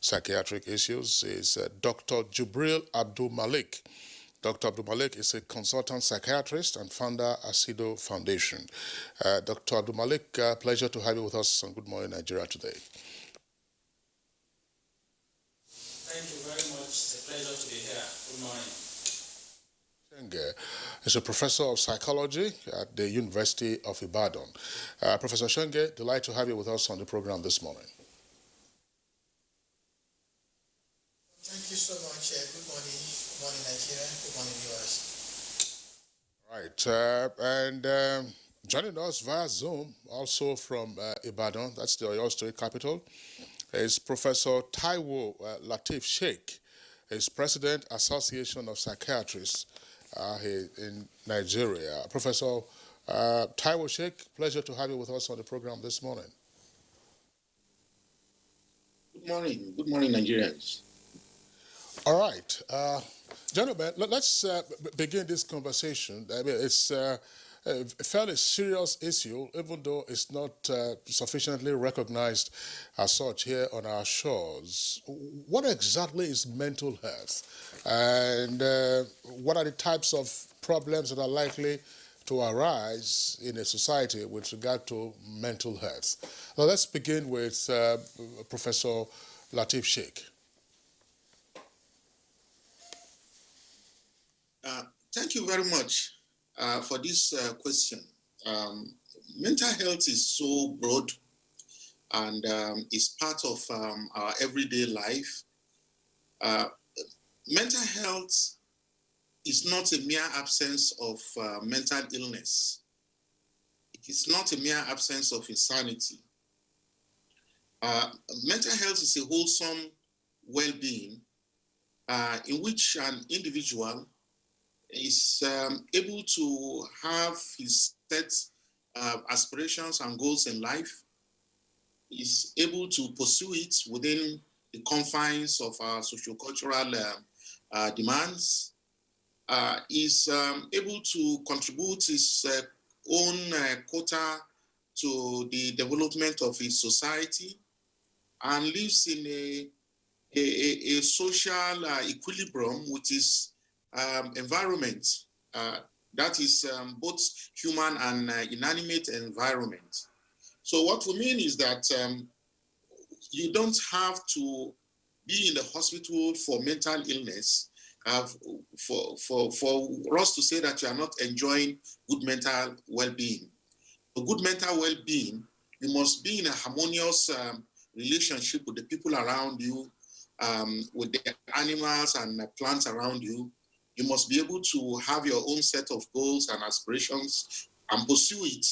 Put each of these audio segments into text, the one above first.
psychiatric issues is Dr. Jubril Abdul Malik. Dr. Abdul Malik is a consultant psychiatrist and founder Asido Foundation. Dr. Abdul Malik, pleasure to have you with us on Good Morning Nigeria today. Thank you very much. It's a pleasure to be here. Good morning. Shenge is a professor of psychology at the University of Ibadan. Professor Shenge, delighted to have you with us on the program this morning. Thank you so much. Good morning. Good morning, Nigeria. Good morning, viewers. Right. Joining us via Zoom, also from Ibadan, that's the Oyo State capital, is Professor Taiwo Lateef Sheikh. He's President, Association of Psychiatrists in Nigeria. Professor Taiwo Sheikh, pleasure to have you with us on the program this morning. Good morning. Good morning, Nigerians. All right. Gentlemen, let's begin this conversation. I mean, it's a fairly serious issue, even though it's not sufficiently recognized as such here on our shores. What exactly is mental health? And what are the types of problems that are likely to arise in a society with regard to mental health? Now, let's begin with Professor Lateef Sheikh. Thank you very much for this question. Mental health is so broad and is part of our everyday life. Mental health is not a mere absence of mental illness. It is not a mere absence of insanity. Mental health is a wholesome well-being in which an individual is able to have his set aspirations and goals in life, is able to pursue it within the confines of our sociocultural demands, is able to contribute his own quota to the development of his society, and lives in a social equilibrium with his environment, that is both human and inanimate environment. So what we mean is that you don't have to be in the hospital for mental illness for us to say that you are not enjoying good mental well-being. For good mental well-being, you must be in a harmonious relationship with the people around you, with the animals and the plants around you. You must be able to have your own set of goals and aspirations and pursue it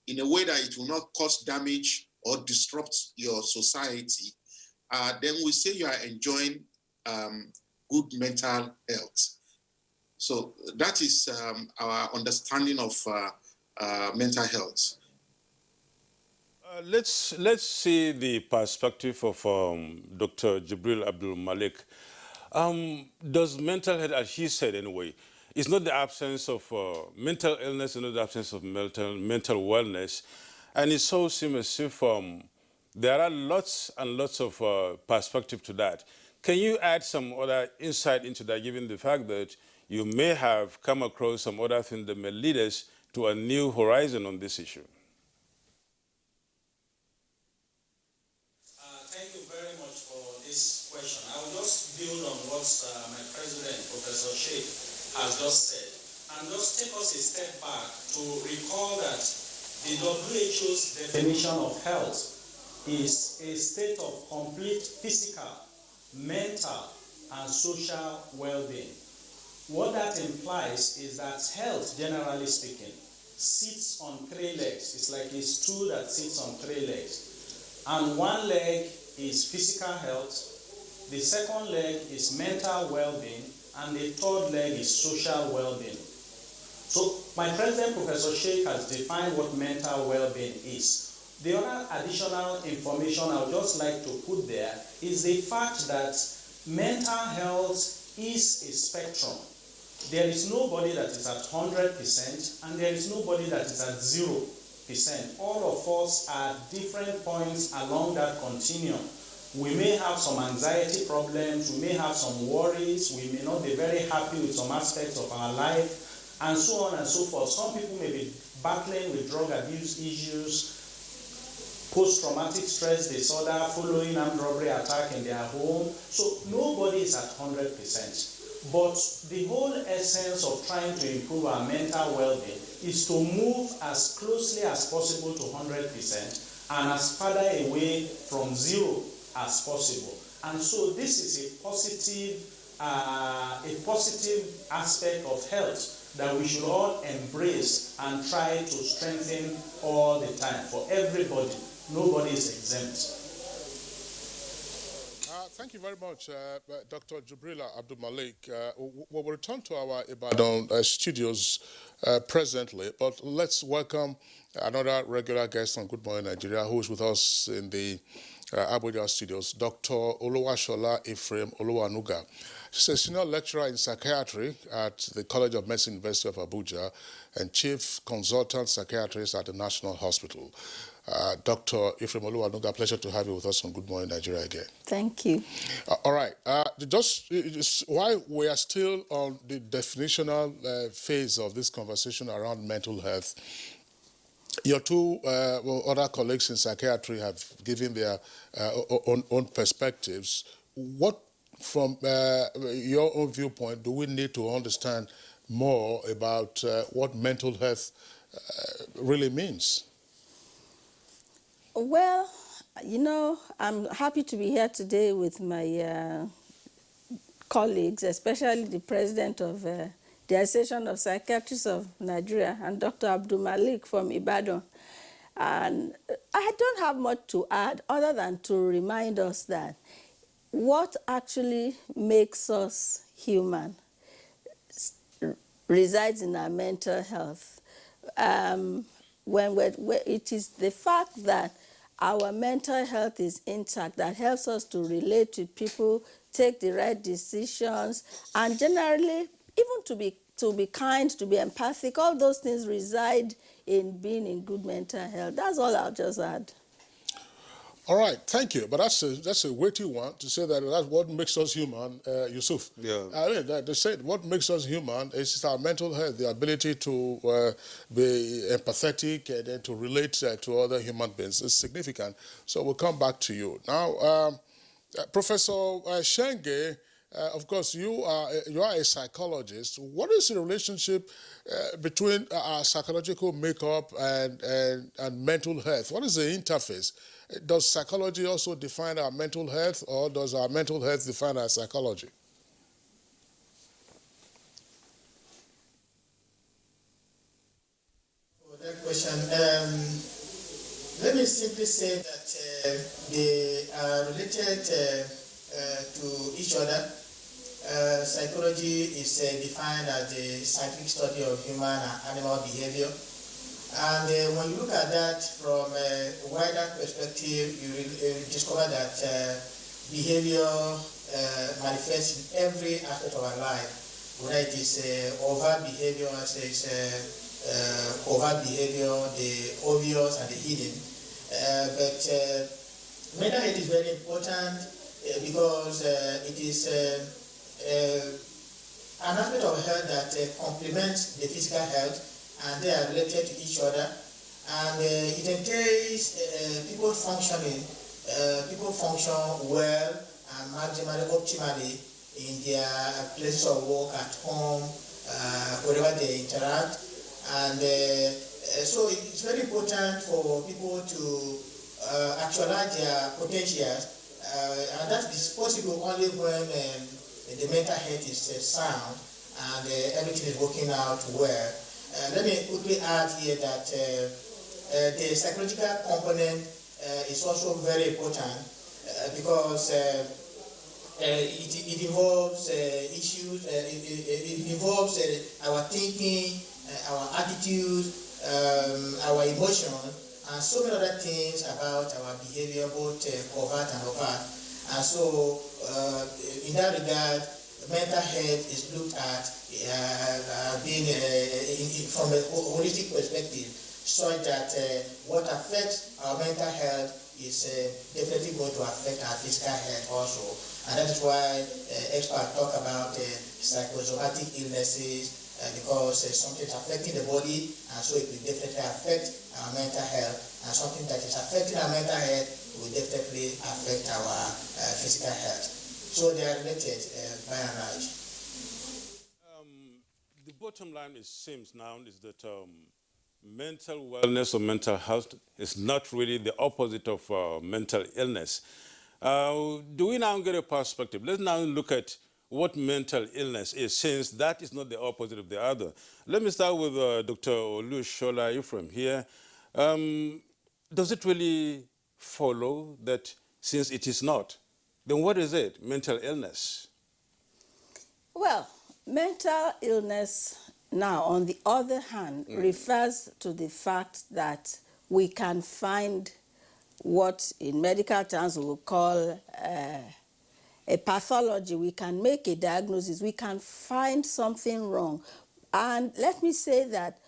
in a way that it will not cause damage or disrupt your society. Then we say you are enjoying good mental health. So that is our understanding of mental health. Let's see the perspective of Dr. Jubril Abdul Malik. Does mental health, as he said anyway, it's not the absence of mental illness, it's not the absence of mental wellness, and it so seems as if there are lots and lots of perspective to that. Can you add some other insight into that, given the fact that you may have come across some other things that may lead us to a new horizon on this issue? Thank you very much for this question. I will just build on what my president, Professor Sheikh, has just said, and just take us a step back to recall that the WHO's definition of health is a state of complete physical, mental, and social well-being. What that implies is that health, generally speaking, sits on three legs. It's like a stool that sits on three legs. And one leg is physical health, the second leg is mental well-being, and the third leg is social well-being. So my president, Professor Sheikh, has defined what mental well-being is. The other additional information I would just like to put there is the fact that mental health is a spectrum. There is nobody that is at 100% and there is nobody that is at 0%. All of us are at different points along that continuum. We may have some anxiety problems, we may have some worries, we may not be very happy with some aspects of our life, and so on and so forth. Some people may be battling with drug abuse issues, post-traumatic stress disorder following armed robbery attack in their home. So nobody is at 100%. But the whole essence of trying to improve our mental well-being is to move as closely as possible to 100% and as farther away from zero as possible. And so this is a positive aspect of health that we should all embrace and try to strengthen all the time for everybody. Nobody is exempt. Thank you very much, Dr. Jibril Abdul Malik. We'll return to our Ibadan studios presently, but let's welcome another regular guest on Good Morning Nigeria who is with us in the Abuja studios, Dr. Oluwashola Ephraim Oluwanuga. She's a senior lecturer in psychiatry at the College of Medicine, University of Abuja, and chief consultant psychiatrist at the National Hospital. Dr. Ephraim Oluwanuga, pleasure to have you with us on Good Morning Nigeria again. Thank you. All right. Just while we are still on the definitional phase of this conversation around mental health, your two other colleagues in psychiatry have given their own perspectives. What, from your own viewpoint, do we need to understand more about what mental health really means? Well, you know, I'm happy to be here today with my colleagues, especially the president of the Association of Psychiatrists of Nigeria and Dr. Abdul Malik from Ibadan. And I don't have much to add other than to remind us that what actually makes us human resides in our mental health. It is the fact that our mental health is intact that helps us to relate to people, take the right decisions, and generally, even to be kind, to be empathic, all those things reside in being in good mental health. That's all I'll just add. All right, thank you. But that's a weighty one to say that that's what makes us human, Yusuf. Yeah. I mean, they said what makes us human is our mental health, the ability to be empathetic and then to relate to other human beings is significant. So we'll come back to you. Now, Professor Shenge, of course, you are a psychologist. What is the relationship between our psychological makeup and mental health? What is the interface? Does psychology also define our mental health, or does our mental health define our psychology? For that question, let me simply say that they are related to each other. Psychology is defined as the scientific study of human and animal behavior. And when you look at that from a wider perspective, you discover that behavior manifests in every aspect of our life, whether it is overt behavior, covert behavior, the obvious and the hidden. But mental health is very important because it is an aspect of health that complements the physical health, and they are related to each other, and it entails people functioning. People function well and maximally, optimally in their places of work, at home, wherever they interact, and so it's very important for people to actualize their potentials, and that is possible only when the mental health is sound and everything is working out well. Let me quickly add here that the psychological component is also very important because it involves issues, it involves our thinking, our attitude, our emotion, and so many other things about our behavior, both covert and overt. And so, in that regard, mental health is looked at being from a holistic perspective, such that what affects our mental health is definitely going to affect our physical health also. And that is why experts talk about psychosomatic illnesses because something is affecting the body, and so it will definitely affect our mental health. And something that is affecting our mental health will definitely affect our physical health. So they are related by and large. The bottom line, it seems now, is that mental wellness or mental health is not really the opposite of mental illness. Do we now get a perspective? Let's now look at what mental illness is, since that is not the opposite of the other. Let me start with Dr. Olushola Ephraim here. Does it really follow that since it is not, then what is it, mental illness? Well, mental illness now, on the other hand, refers to the fact that we can find what in medical terms we will call a pathology. We can make a diagnosis. We can find something wrong. And let me say that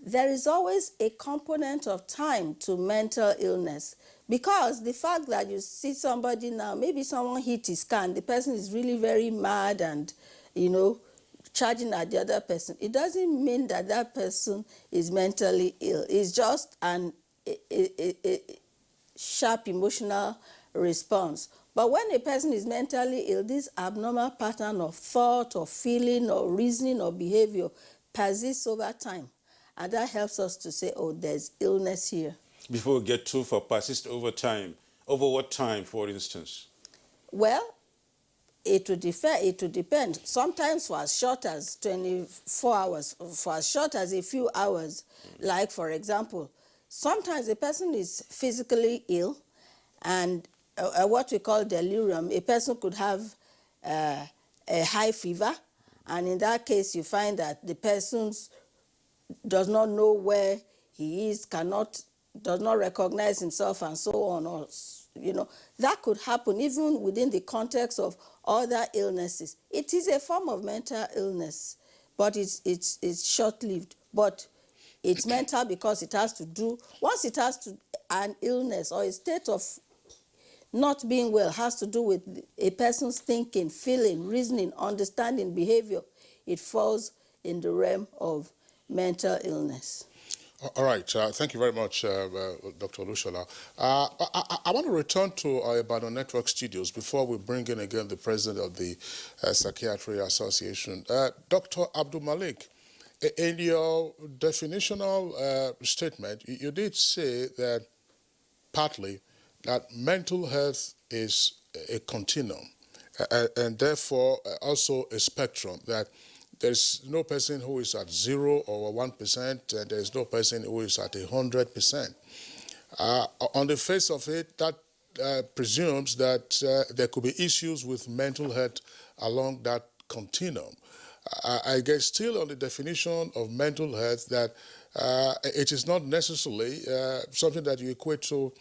there is always a component of time to mental illness, because the fact that you see somebody now, maybe someone hit his car and the person is really very mad and, charging at the other person, it doesn't mean that that person is mentally ill. It's just a sharp emotional response. But when a person is mentally ill, this abnormal pattern of thought or feeling or reasoning or behavior persists over time. And that helps us to say, oh, there's illness here. Before we get too far, persist over time. Over what time, for instance? Well, it would depend. Sometimes for as short as 24 hours, for as short as a few hours. Like, for example, sometimes a person is physically ill and what we call delirium. A person could have a high fever, and in that case you find that the person does not know where he is, does not recognize himself, and so on. Or, that could happen even within the context of other illnesses. It is a form of mental illness, but it's short-lived. But it's mental because it has to do, once it has to, an illness or a state of not being well has to do with a person's thinking, feeling, reasoning, understanding, behavior, it falls in the realm of mental illness. All right. Thank you very much, Dr. Olushola. I want to return to our Ibadan Network studios before we bring in again the president of the Psychiatry Association. Dr. Abdul Malik, in your definitional statement, you did say that partly that mental health is a continuum and therefore also a spectrum, that there's no person who is at 0 or 1%, and there's no person who is at 100%. On the face of it, that presumes that there could be issues with mental health along that continuum. I guess still on the definition of mental health that it is not necessarily something that you equate to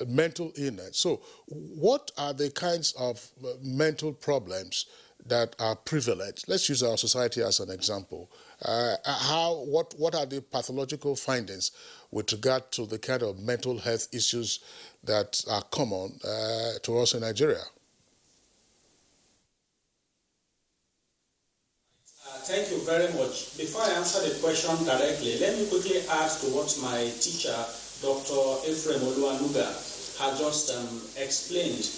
mental illness. So what are the kinds of mental problems that are prevalent? Let's use our society as an example. What are the pathological findings with regard to the kind of mental health issues that are common to us in Nigeria? Thank you very much. Before I answer the question directly, let me quickly add to what my teacher, Dr. Ephraim Oluwanuga, has just explained,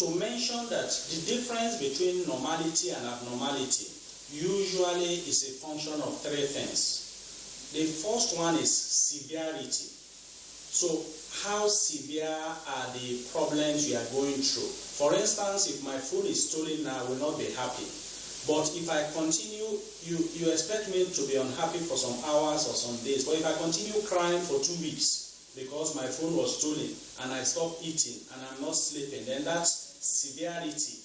to mention that the difference between normality and abnormality usually is a function of three things. The first one is severity. So how severe are the problems you are going through? For instance, if my food is stolen now, I will not be happy. But if I continue, you expect me to be unhappy for some hours or some days. But if I continue crying for 2 weeks because my phone was stolen and I stopped eating and I'm not sleeping, then that severity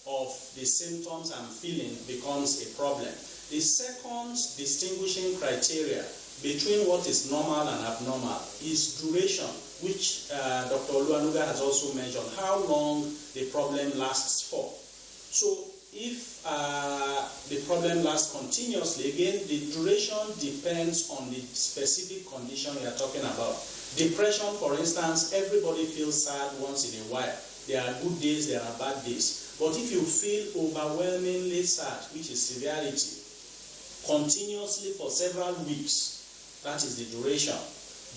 of the symptoms I'm feeling becomes a problem. The second distinguishing criteria between what is normal and abnormal is duration, which Dr. Oluwanuga has also mentioned, how long the problem lasts for. So if the problem lasts continuously, again, the duration depends on the specific condition you are talking about. Depression, for instance, everybody feels sad once in a while. There are good days, there are bad days. But if you feel overwhelmingly sad, which is severity, continuously for several weeks, that is the duration,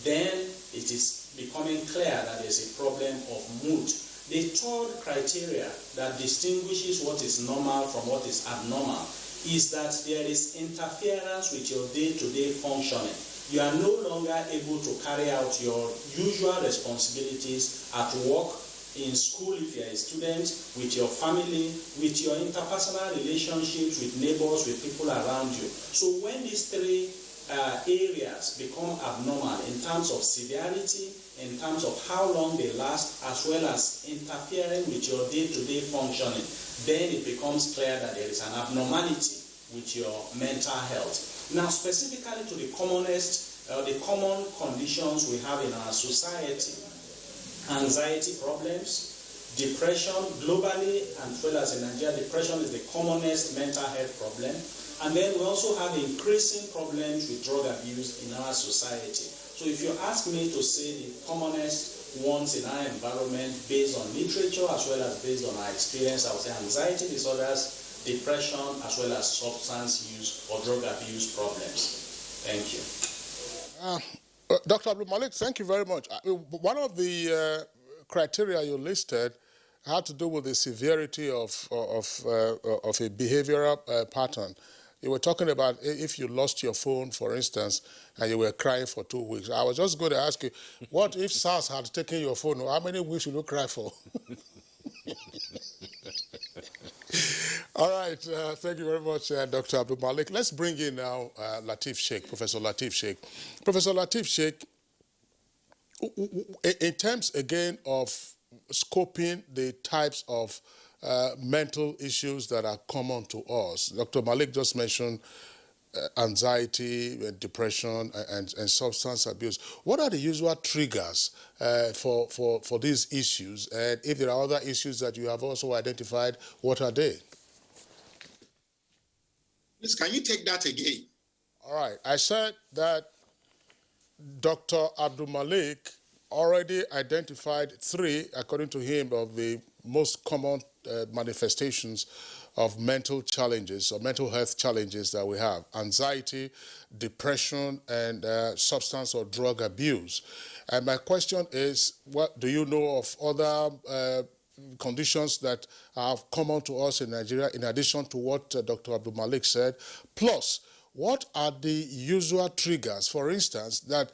then it is becoming clear that there's a problem of mood. The third criteria that distinguishes what is normal from what is abnormal is that there is interference with your day-to-day functioning. You are no longer able to carry out your usual responsibilities at work, in school if you are a student, with your family, with your interpersonal relationships, with neighbors, with people around you. So when these three areas become abnormal in terms of severity, in terms of how long they last, as well as interfering with your day-to-day functioning, then it becomes clear that there is an abnormality with your mental health. Now, specifically to the common conditions we have in our society: anxiety problems, depression globally, and as well as in Nigeria, depression is the commonest mental health problem. And then we also have increasing problems with drug abuse in our society. So if you ask me to say the commonest ones in our environment based on literature as well as based on our experience, I would say anxiety disorders, depression, as well as substance use or drug abuse problems. Thank you. Dr. Abdul Malik, thank you very much. One of the criteria you listed had to do with the severity of a behavioral pattern. You were talking about if you lost your phone, for instance, and you were crying for 2 weeks. I was just going to ask you, what if SARS had taken your phone? How many weeks would you cry for? All right, thank you very much, Dr. Abdul Malik. Let's bring in now Lateef Sheikh, Professor Lateef Sheikh. Professor Lateef Sheikh, in terms, again, of scoping the types of mental issues that are common to us, Dr. Malik just mentioned anxiety, depression, and substance abuse. What are the usual triggers for these issues? And if there are other issues that you have also identified, what are they? Please, can you take that again? All right. I said that Dr. Abdul Malik already identified 3, according to him, of the most common manifestations of mental challenges or mental health challenges that we have: anxiety, depression, and substance or drug abuse. And my question is, what do you know of other conditions that are common to us in Nigeria, in addition to what Dr. Abdul Malik said? Plus, what are the usual triggers, for instance, that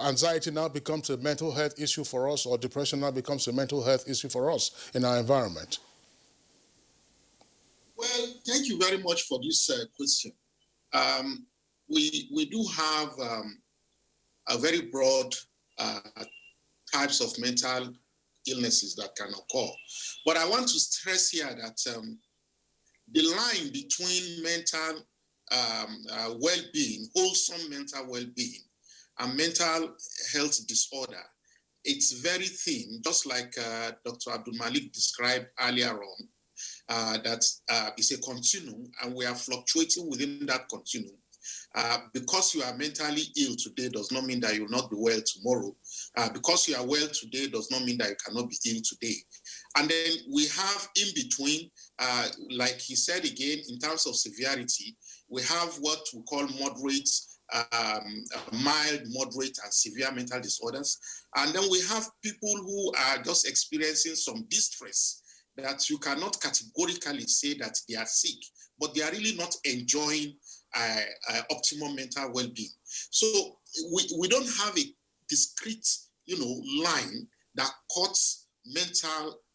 anxiety now becomes a mental health issue for us, or depression now becomes a mental health issue for us in our environment? Well, thank you very much for this question. We do have a very broad types of mental illnesses that can occur. But I want to stress here that the line between mental well-being, wholesome mental well-being, and mental health disorder, it's very thin, just like Dr. Abdul Malik described earlier on, that is a continuum, and we are fluctuating within that continuum. Because you are mentally ill today does not mean that you will not be well tomorrow. Because you are well today does not mean that you cannot be ill today. And then we have in between, like he said again, in terms of severity, we have what we call moderate, mild, moderate, and severe mental disorders. And then we have people who are just experiencing some distress that you cannot categorically say that they are sick, but they are really not enjoying optimal mental well-being. So we don't have a discrete, line that cuts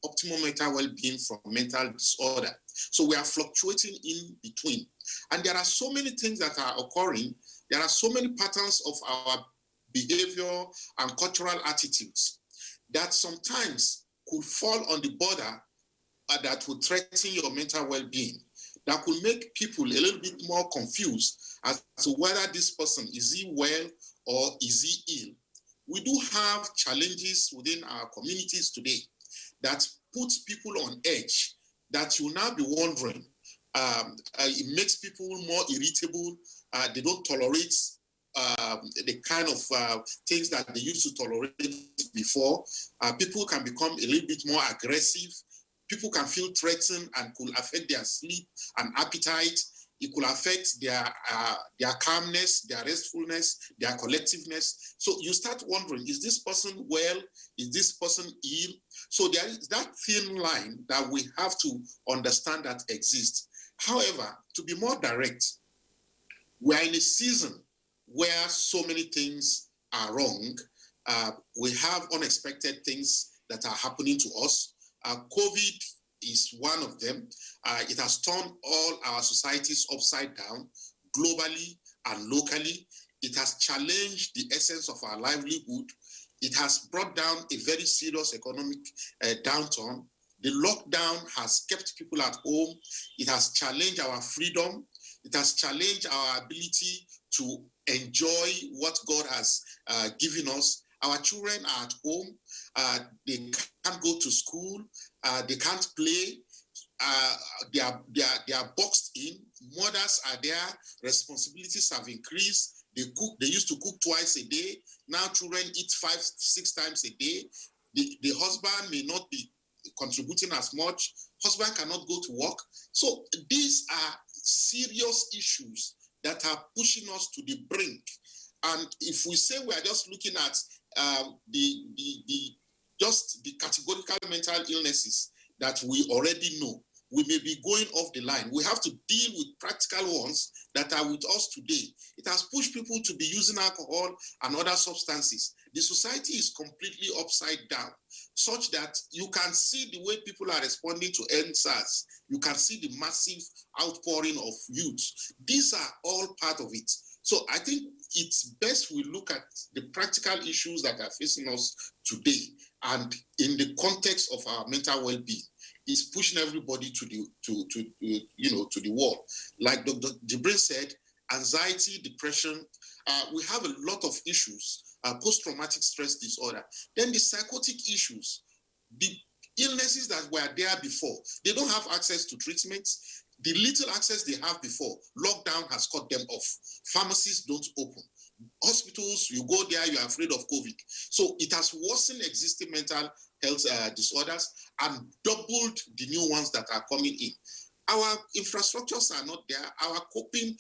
optimal mental well-being from mental disorder. So we are fluctuating in between. And there are so many things that are occurring. There are so many patterns of our behavior and cultural attitudes that sometimes could fall on the border that would threaten your mental well-being, that could make people a little bit more confused as to whether this person is he well or is he ill. We do have challenges within our communities today that puts people on edge that you now be wondering. It makes people more irritable. They don't tolerate the kind of things that they used to tolerate before. People can become a little bit more aggressive. People can feel threatened and could affect their sleep and appetite. It could affect their calmness, their restfulness, their collectiveness. So you start wondering, is this person well? Is this person ill? So there is that thin line that we have to understand that exists. However, to be more direct, we are in a season where so many things are wrong. We have unexpected things that are happening to us. COVID is one of them. It has turned all our societies upside down, globally and locally. It has challenged the essence of our livelihood. It has brought down a very serious economic downturn. The lockdown has kept people at home. It has challenged our freedom. It has challenged our ability to enjoy what God has given us. Our children are at home. They can't go to school. They can't play. They are boxed in. Mothers are there. Responsibilities have increased. They cook. They used to cook twice a day. Now children eat 5-6 times a day. The husband may not be contributing as much. Husband cannot go to work. So these are serious issues that are pushing us to the brink. And if we say we are just looking at the categorical mental illnesses that we already know, we may be going off the line. We have to deal with practical ones that are with us today. It has pushed people to be using alcohol and other substances. The society is completely upside down, such that you can see the way people are responding to NSAS. You can see the massive outpouring of youth. These are all part of it. So I think it's best we look at the practical issues that are facing us today, and in the context of our mental well-being. Is pushing everybody to the wall. Like Dr. Jibril said, anxiety, depression. We have a lot of issues. Post-traumatic stress disorder. Then the psychotic issues, the illnesses that were there before. They don't have access to treatments. The little access they have before, lockdown has cut them off. Pharmacies don't open. Hospitals, you go there, you're afraid of COVID. So it has worsened existing mental health disorders and doubled the new ones that are coming in. Our infrastructures are not there. Our coping,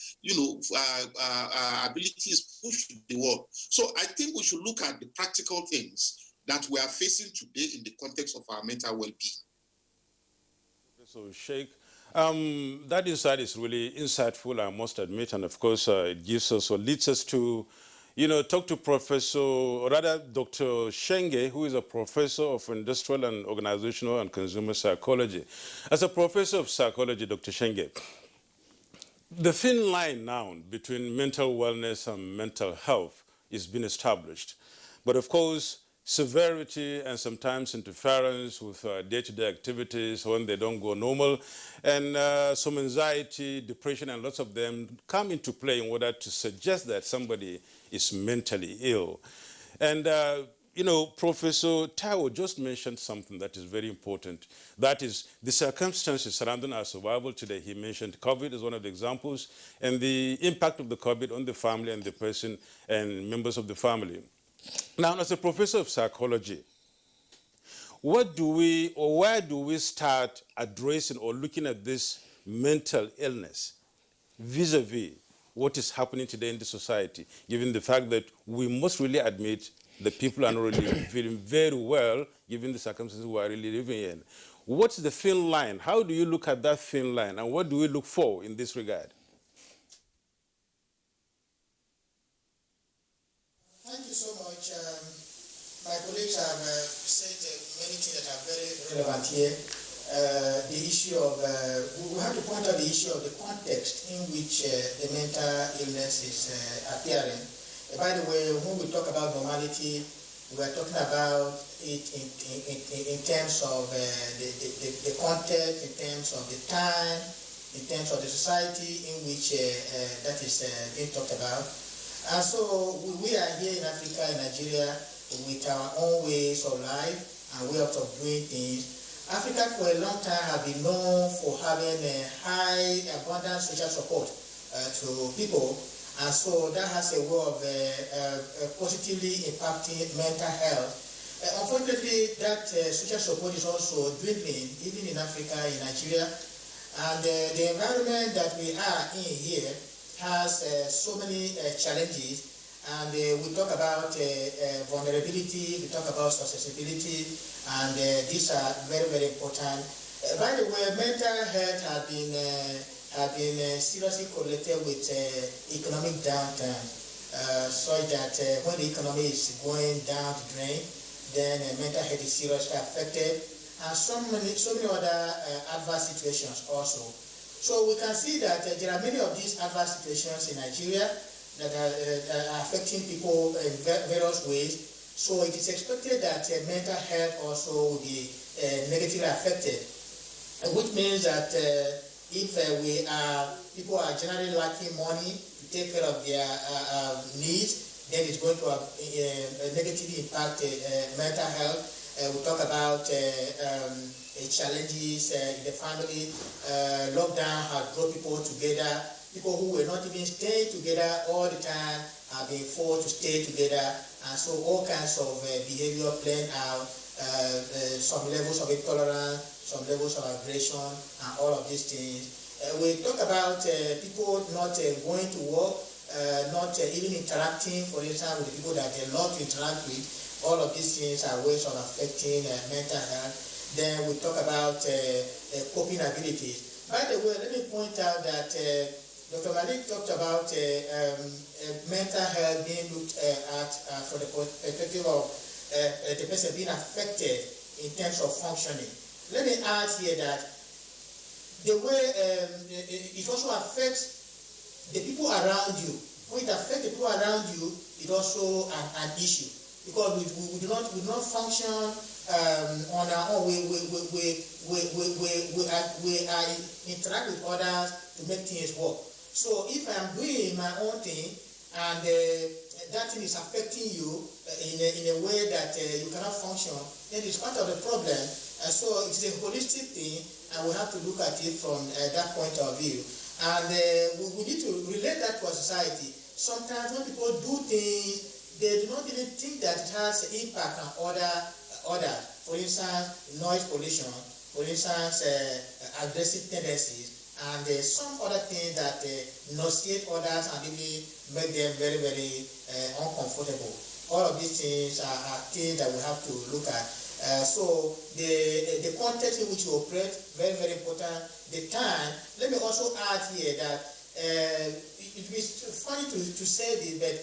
ability is pushed to the wall. So I think we should look at the practical things that we are facing today in the context of our mental well-being. So, Sheikh, that insight is really insightful, I must admit, and of course it gives us or leads us to, talk to Dr. Shenge, who is a professor of industrial and organizational and consumer psychology. As a professor of psychology, Dr. Shenge, the thin line now between mental wellness and mental health is being established. But of course, severity and sometimes interference with day-to-day activities when they don't go normal, and some anxiety, depression, and lots of them come into play in order to suggest that somebody is mentally ill. And, Professor Taiwo just mentioned something that is very important. That is the circumstances surrounding our survival today. He mentioned COVID as one of the examples, and the impact of the COVID on the family and the person and members of the family. Now, as a professor of psychology, where do we start addressing or looking at this mental illness vis-a-vis what is happening today in the society, given the fact that we must really admit that people are not really feeling very well, given the circumstances we are really living in? What's the thin line? How do you look at that thin line, and what do we look for in this regard? Thank you so much. My colleagues have said many things that are very relevant here. The issue of, we have to point out the issue of the context in which the mental illness is appearing. By the way, when we talk about normality, we are talking about it in terms of the context, in terms of the time, in terms of the society in which that is being talked about. And so we are here in Africa, in Nigeria, with our own ways of life and way of doing things. Africa for a long time have been known for having a high abundant social support to people, and so that has a way of positively impacting mental health. Unfortunately, that social support is also dwindling, even in Africa, in Nigeria, and the environment that we are in here has so many challenges, and we talk about vulnerability, we talk about susceptibility, and these are very, very important. By the way, mental health have been seriously correlated with economic downturn, so that when the economy is going down the drain, then mental health is seriously affected, and so many other adverse situations also. So we can see that there are many of these adverse situations in Nigeria that are affecting people in various ways. So it is expected that mental health also will be negatively affected, which means that if people are generally lacking money to take care of their needs, then it's going to negatively impact mental health. We talk about challenges in the family. Lockdown has brought people together. People who were not even staying together all the time are being forced to stay together, and so all kinds of behavior playing out, some levels of intolerance, some levels of aggression, and all of these things. We talk about people not going to work, not even interacting, for instance, with the people that they love to interact with. All of these things are ways of affecting mental health. Then we talk about coping abilities. By the way, let me point out that Dr. Malik talked about mental health being looked at from the perspective of the person being affected in terms of functioning. Let me add here that the way it also affects the people around you. When it affects the people around you, it's also an issue, because we do not function on our own. We interact with others to make things work. So if I'm doing my own thing and that thing is affecting you in a way that you cannot function, then it's part of the problem. So it's a holistic thing, and we have to look at it from that point of view. And we need to relate that to our society. Sometimes when people do things, they do not even think that it has an impact on others. For instance, noise pollution, for instance, aggressive tendencies, and some other things that nauseate others and even make them very, very uncomfortable. All of these things are things that we have to look at. So the context in which you operate, very, very important. The time. Let me also add here that it is funny to say this, but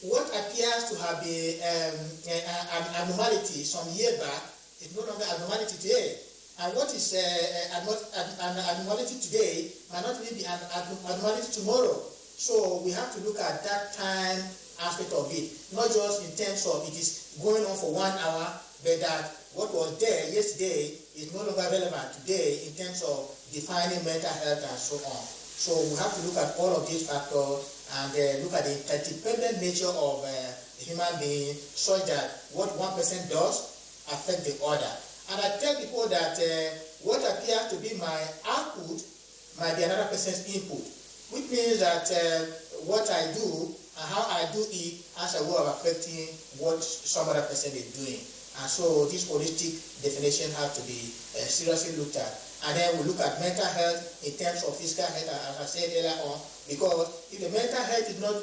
what appears to have been an abnormality some years back is no longer abnormality today. And what is an abnormality today might not even be an abnormality tomorrow. So we have to look at that time aspect of it, not just in terms of it is going on for 1 hour, but that what was there yesterday is no longer relevant today in terms of defining mental health and so on. So we have to look at all of these factors and look at the interdependent nature of a human being, such that what one person does affects the other. And I tell people that what appears to be my output might be another person's input, which means that what I do and how I do it has a way of affecting what some other person is doing. And so this holistic definition has to be seriously looked at. And then we look at mental health in terms of physical health, as I said earlier on, because if the mental health is not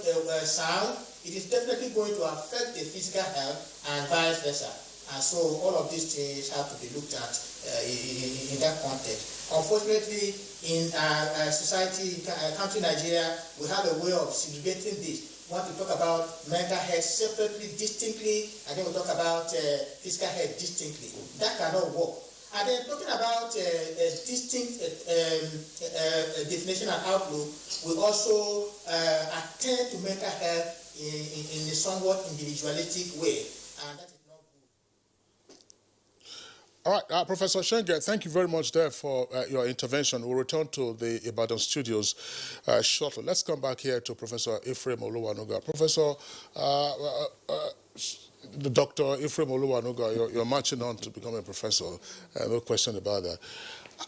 sound, it is definitely going to affect the physical health and vice versa. And so all of these things have to be looked at in that context. Unfortunately, in our society, country Nigeria, we have a way of segregating this. We want to talk about mental health separately, distinctly, and then we talk about physical health distinctly. That cannot work. And then talking about a distinct definition and outlook, we also attend to mental health in a somewhat individualistic way, and that is not good. All right, Professor Shenge, thank you very much there for your intervention. We'll return to the Ibadan studios shortly. Let's come back here to Professor Ephraim Oluwanuga. Professor, Dr. Ephraim Oluwanuga, you're marching on to become a professor. No question about that.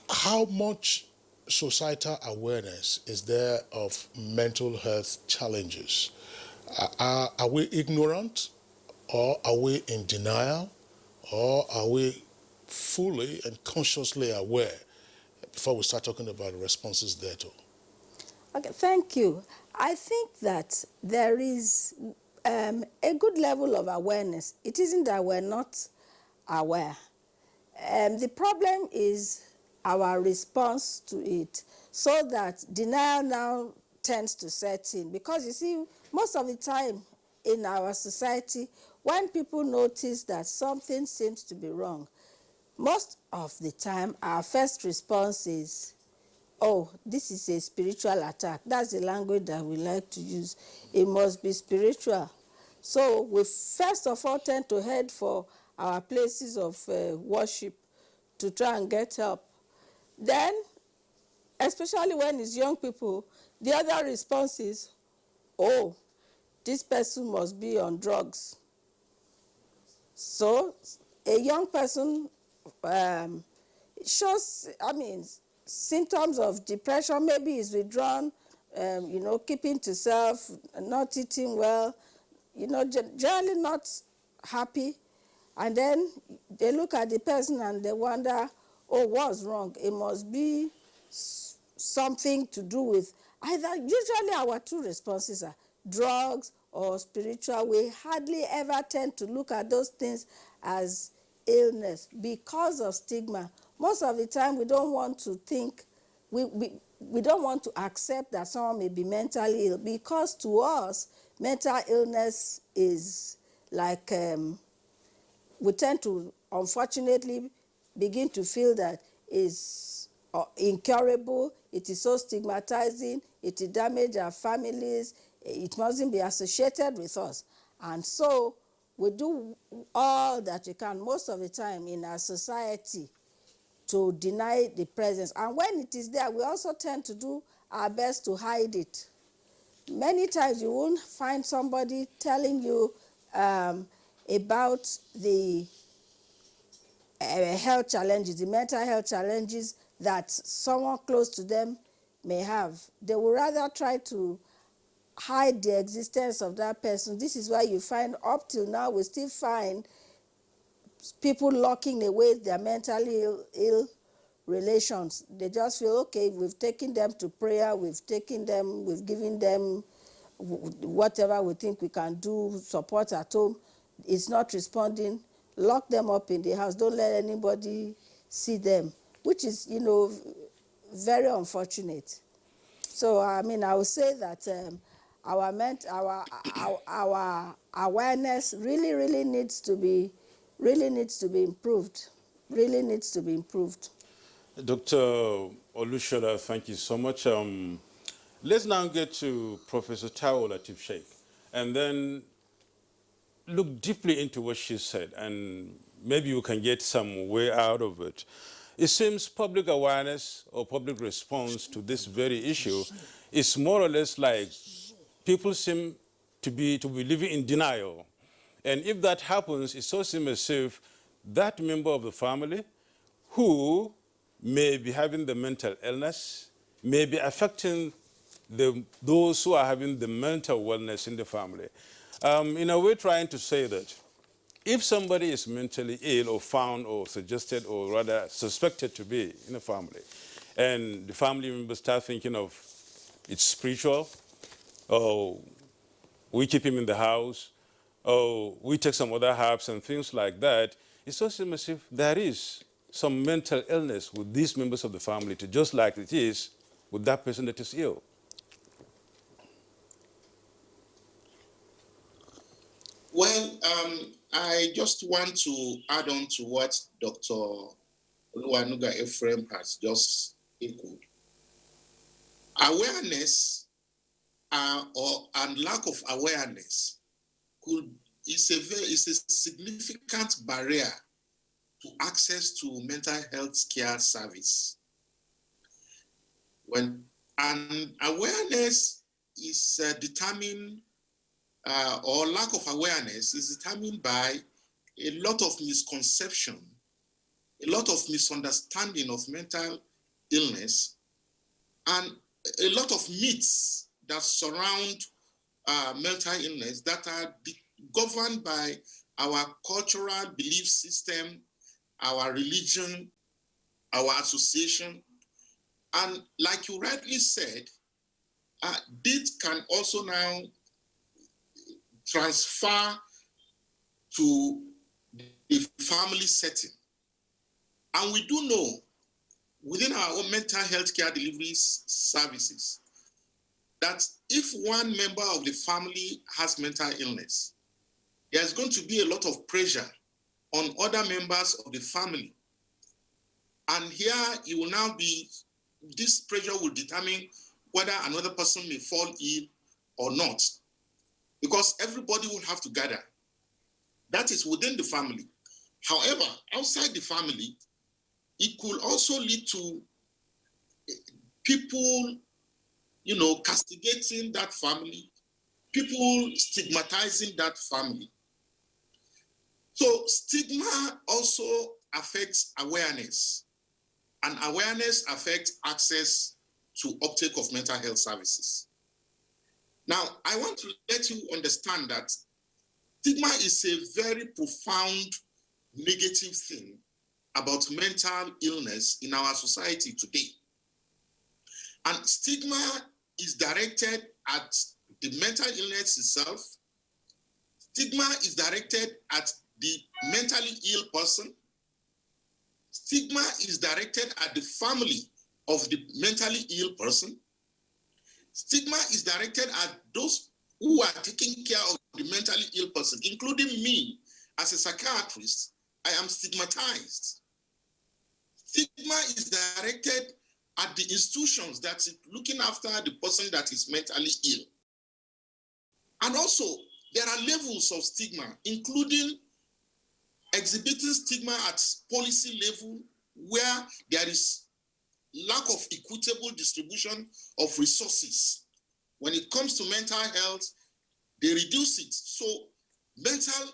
How much societal awareness is there of mental health challenges? Are we ignorant, or are we in denial, or are we fully and consciously aware before we start talking about the responses there too? Okay, thank you. I think that there is a good level of awareness. It isn't that we're not aware. The problem is our response to it, so that denial now tends to set in. Because you see, most of the time in our society, when people notice that something seems to be wrong, most of the time our first response is, oh, this is a spiritual attack. That's the language that we like to use. It must be spiritual. So we first of all tend to head for our places of worship to try and get help. Then, especially when it's young people, the other response is, oh, this person must be on drugs. So a young person shows, symptoms of depression. Maybe is withdrawn, keeping to self, not eating well, generally not happy. And then they look at the person and they wonder, oh, what's wrong? It must be something to do with either, usually our two responses are drugs or spiritual. We hardly ever tend to look at those things as illness because of stigma. Most of the time we don't want to think, we don't want to accept that someone may be mentally ill, because to us, mental illness is like, we tend to, unfortunately, begin to feel that is incurable, it is so stigmatizing, it will damage our families, it mustn't be associated with us. And so we do all that we can most of the time in our society to deny the presence. And when it is there, we also tend to do our best to hide it. Many times you won't find somebody telling you about the health challenges, the mental health challenges that someone close to them may have. They will rather try to hide the existence of that person. This is why you find, up till now, we still find people locking away their mentally ill relations. They just feel, okay, we've taken them to prayer, we've given them whatever we think we can do, support at home. It's not responding. Lock them up in the house. Don't let anybody see them, which is, very unfortunate. So, I would say that our awareness really needs to be improved. Really needs to be improved. Dr. Olushola, thank you so much. Let's now get to Professor Tao Latif Sheikh, and then look deeply into what she said, and maybe you can get some way out of it. It seems public awareness or public response to this very issue is more or less like people seem to be living in denial. And if that happens, it so seems as if that member of the family who may be having the mental illness may be affecting those who are having the mental wellness in the family. In a way, trying to say that if somebody is mentally ill or found or suggested or rather suspected to be in a family, and the family members start thinking of it's spiritual, or we keep him in the house, or we take some other herbs and things like that, it so seems as if there is some mental illness with these members of the family, to just like it is with that person that is ill. Well, I just want to add on to what Dr. Oluwanuga Ephraim has just echoed. Awareness and lack of awareness is a significant barrier to access to mental health care service. And awareness is determined or lack of awareness is determined by a lot of misconception, a lot of misunderstanding of mental illness, and a lot of myths that surround mental illness that are governed by our cultural belief system, our religion, our association. And like you rightly said, this can also now transfer to the family setting. And we do know within our own mental health care delivery services that if one member of the family has mental illness, there's going to be a lot of pressure on other members of the family. And here it will now be, this pressure will determine whether another person may fall ill or not, because everybody will have to gather. That is within the family. However, outside the family, it could also lead to people, castigating that family, people stigmatizing that family. So stigma also affects awareness, and awareness affects access to uptake of mental health services. Now, I want to let you understand that stigma is a very profound negative thing about mental illness in our society today. And stigma is directed at the mental illness itself. Stigma is directed at the mentally ill person. Stigma is directed at the family of the mentally ill person. Stigma is directed at those who are taking care of the mentally ill person, including me as a psychiatrist. I am stigmatized. Stigma is directed at the institutions that is looking after the person that is mentally ill. And also, there are levels of stigma, including exhibiting stigma at policy level, where there is lack of equitable distribution of resources. When it comes to mental health, they reduce it. So mental,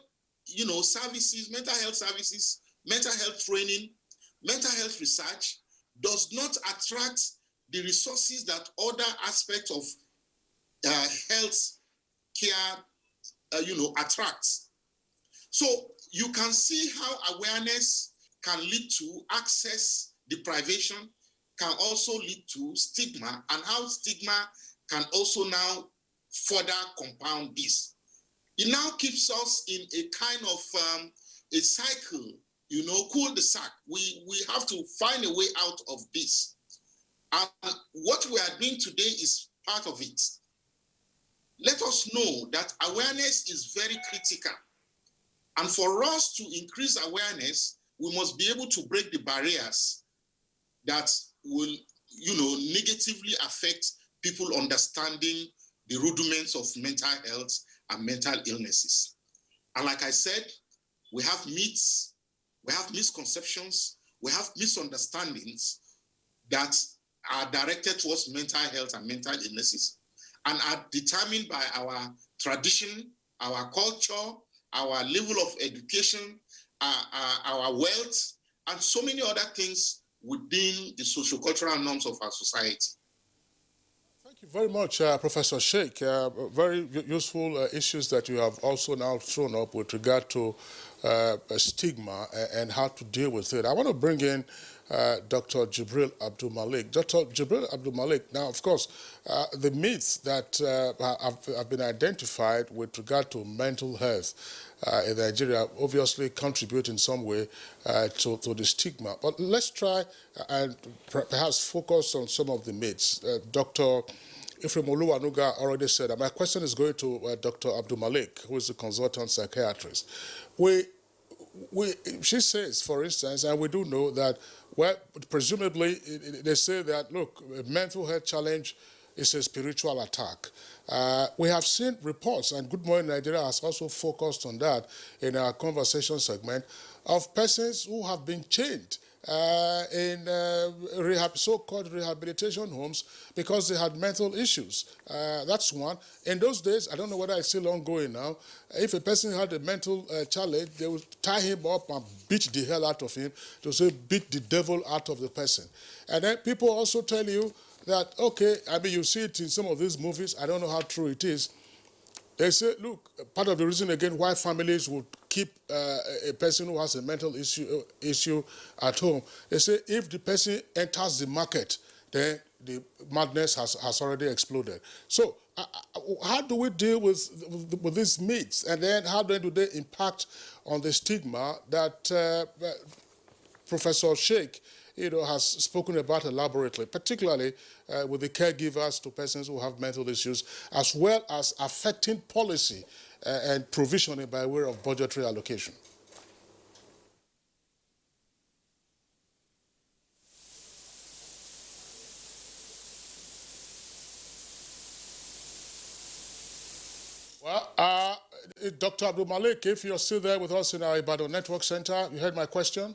services, mental health services, mental health training, mental health research does not attract the resources that other aspects of health care, attracts. So you can see how awareness can lead to access deprivation, can also lead to stigma, and how stigma can also now further compound this. It now keeps us in a kind of a cycle, cul-de-sac. We have to find a way out of this. And what we are doing today is part of it. Let us know that awareness is very critical. And for us to increase awareness, we must be able to break the barriers that will, negatively affect people understanding the rudiments of mental health and mental illnesses. And like I said, we have myths, we have misconceptions, we have misunderstandings that are directed towards mental health and mental illnesses, and are determined by our tradition, our culture, our level of education, our wealth, and so many other things within the sociocultural norms of our society. Thank you very much, Professor Sheikh. Very useful issues that you have also now thrown up with regard to stigma and how to deal with it. I want to bring in Dr. Jibril Abdul Malik. Dr. Jibril Abdul Malik, now, of course, the myths that have been identified with regard to mental health in Nigeria obviously contribute in some way to the stigma. But let's try and perhaps focus on some of the myths. Dr. Ephraim Oluwanuga already said that. My question is going to Dr. Abdul Malik, who is a consultant psychiatrist. She says, for instance, and we do know that, well, presumably they say that, look, a mental health challenge is a spiritual attack. We have seen reports, and Good Morning Nigeria has also focused on that in our conversation segment, of persons who have been chained in so-called rehabilitation homes because they had mental issues. That's one. In those days, I don't know whether it's still ongoing now, if a person had a mental challenge, they would tie him up and beat the hell out of him, to say beat the devil out of the person. And then people also tell you that, okay, I mean, you see it in some of these movies, I don't know how true it is. They say, look, part of the reason, again, why families would keep a person who has a mental issue at home, they say if the person enters the market, then the madness has already exploded. So how do we deal with these myths? And then how do they impact on the stigma that Professor Sheikh has spoken about elaborately, particularly with the caregivers to persons who have mental issues, as well as affecting policy and provisioning by way of budgetary allocation? Well, Dr. Abdul Malik, if you're still there with us in our Ibadan Network Center, you heard my question?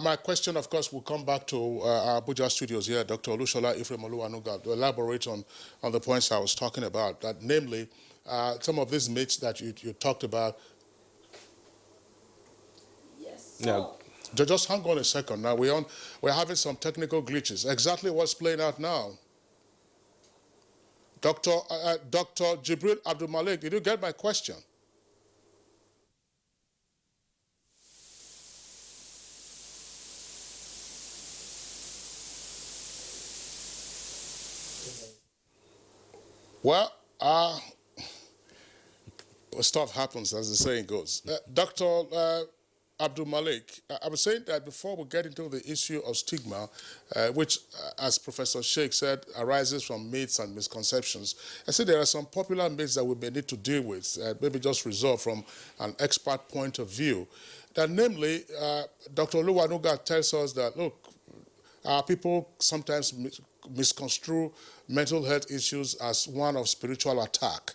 My question, of course, will come back to our Abuja studios here, Dr. Olushola Ifremoluwanuga, to elaborate on the points I was talking about, that namely some of these myths that you talked about. Yes. Yeah. Just hang on a second. Now we're having some technical glitches. Exactly what's playing out now? Dr. Jibril Abdul Malik, did you get my question? Well, stuff happens, as the saying goes. Dr. Abdul Malik, I was saying that before we get into the issue of stigma, which, as Professor Sheikh said, arises from myths and misconceptions, I said there are some popular myths that we may need to deal with, maybe just resolve from an expert point of view. That namely, Dr. Oluwanuga tells us that, look, people sometimes misconstrue mental health issues as one of spiritual attack.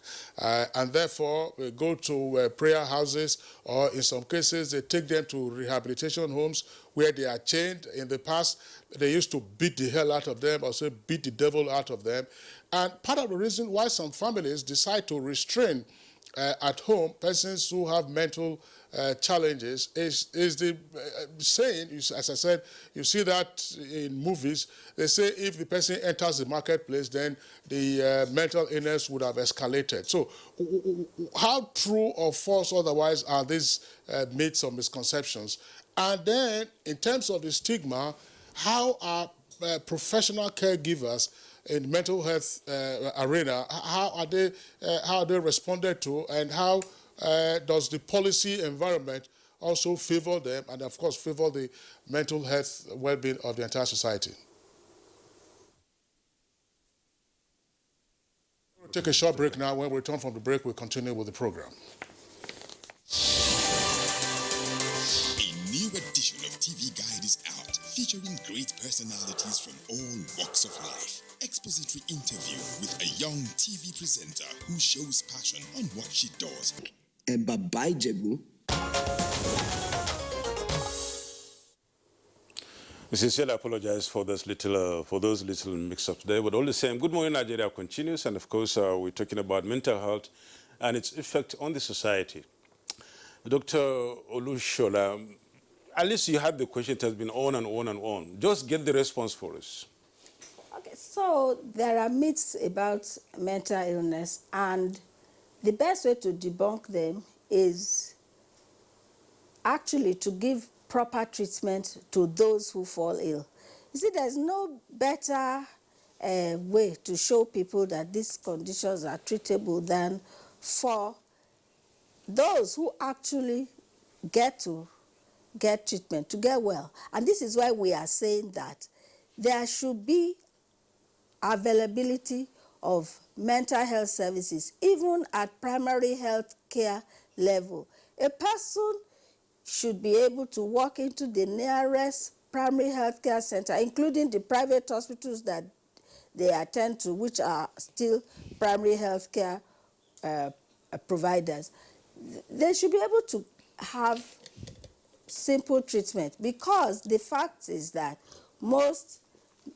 And therefore, we go to prayer houses, or in some cases, they take them to rehabilitation homes where they are chained. In the past, they used to beat the hell out of them, or say beat the devil out of them. And part of the reason why some families decide to restrain at home persons who have mental challenges is the saying, as I said, you see that in movies. They say if the person enters the marketplace, then the mental illness would have escalated. So how true or false otherwise are these myths or misconceptions? And then in terms of the stigma, how are professional caregivers in mental health arena, how are they responded to, and how does the policy environment also favor them, and of course favor the mental health well-being of the entire society? We'll take a short break now. When we return from the break, we'll continue with the program. A new edition of TV Guide is out, featuring great personalities from all walks of life. Expository interview with a young TV presenter who shows passion on what she does. Bye-bye, Jebu. We sincerely apologize for those little mix-ups today, but all the same, Good Morning Nigeria continues, and of course, we're talking about mental health and its effect on the society. Dr. Olushola, at least you had the question. It has been on and on and on. Just get the response for us. Okay, so there are myths about mental illness, and the best way to debunk them is actually to give proper treatment to those who fall ill. You see, there's no better way to show people that these conditions are treatable than for those who actually get treatment, to get well. And this is why we are saying that there should be availability of mental health services, even at primary health care level. A person should be able to walk into the nearest primary health care center, including the private hospitals that they attend to, which are still primary health care providers, they should be able to have simple treatment, because the fact is that most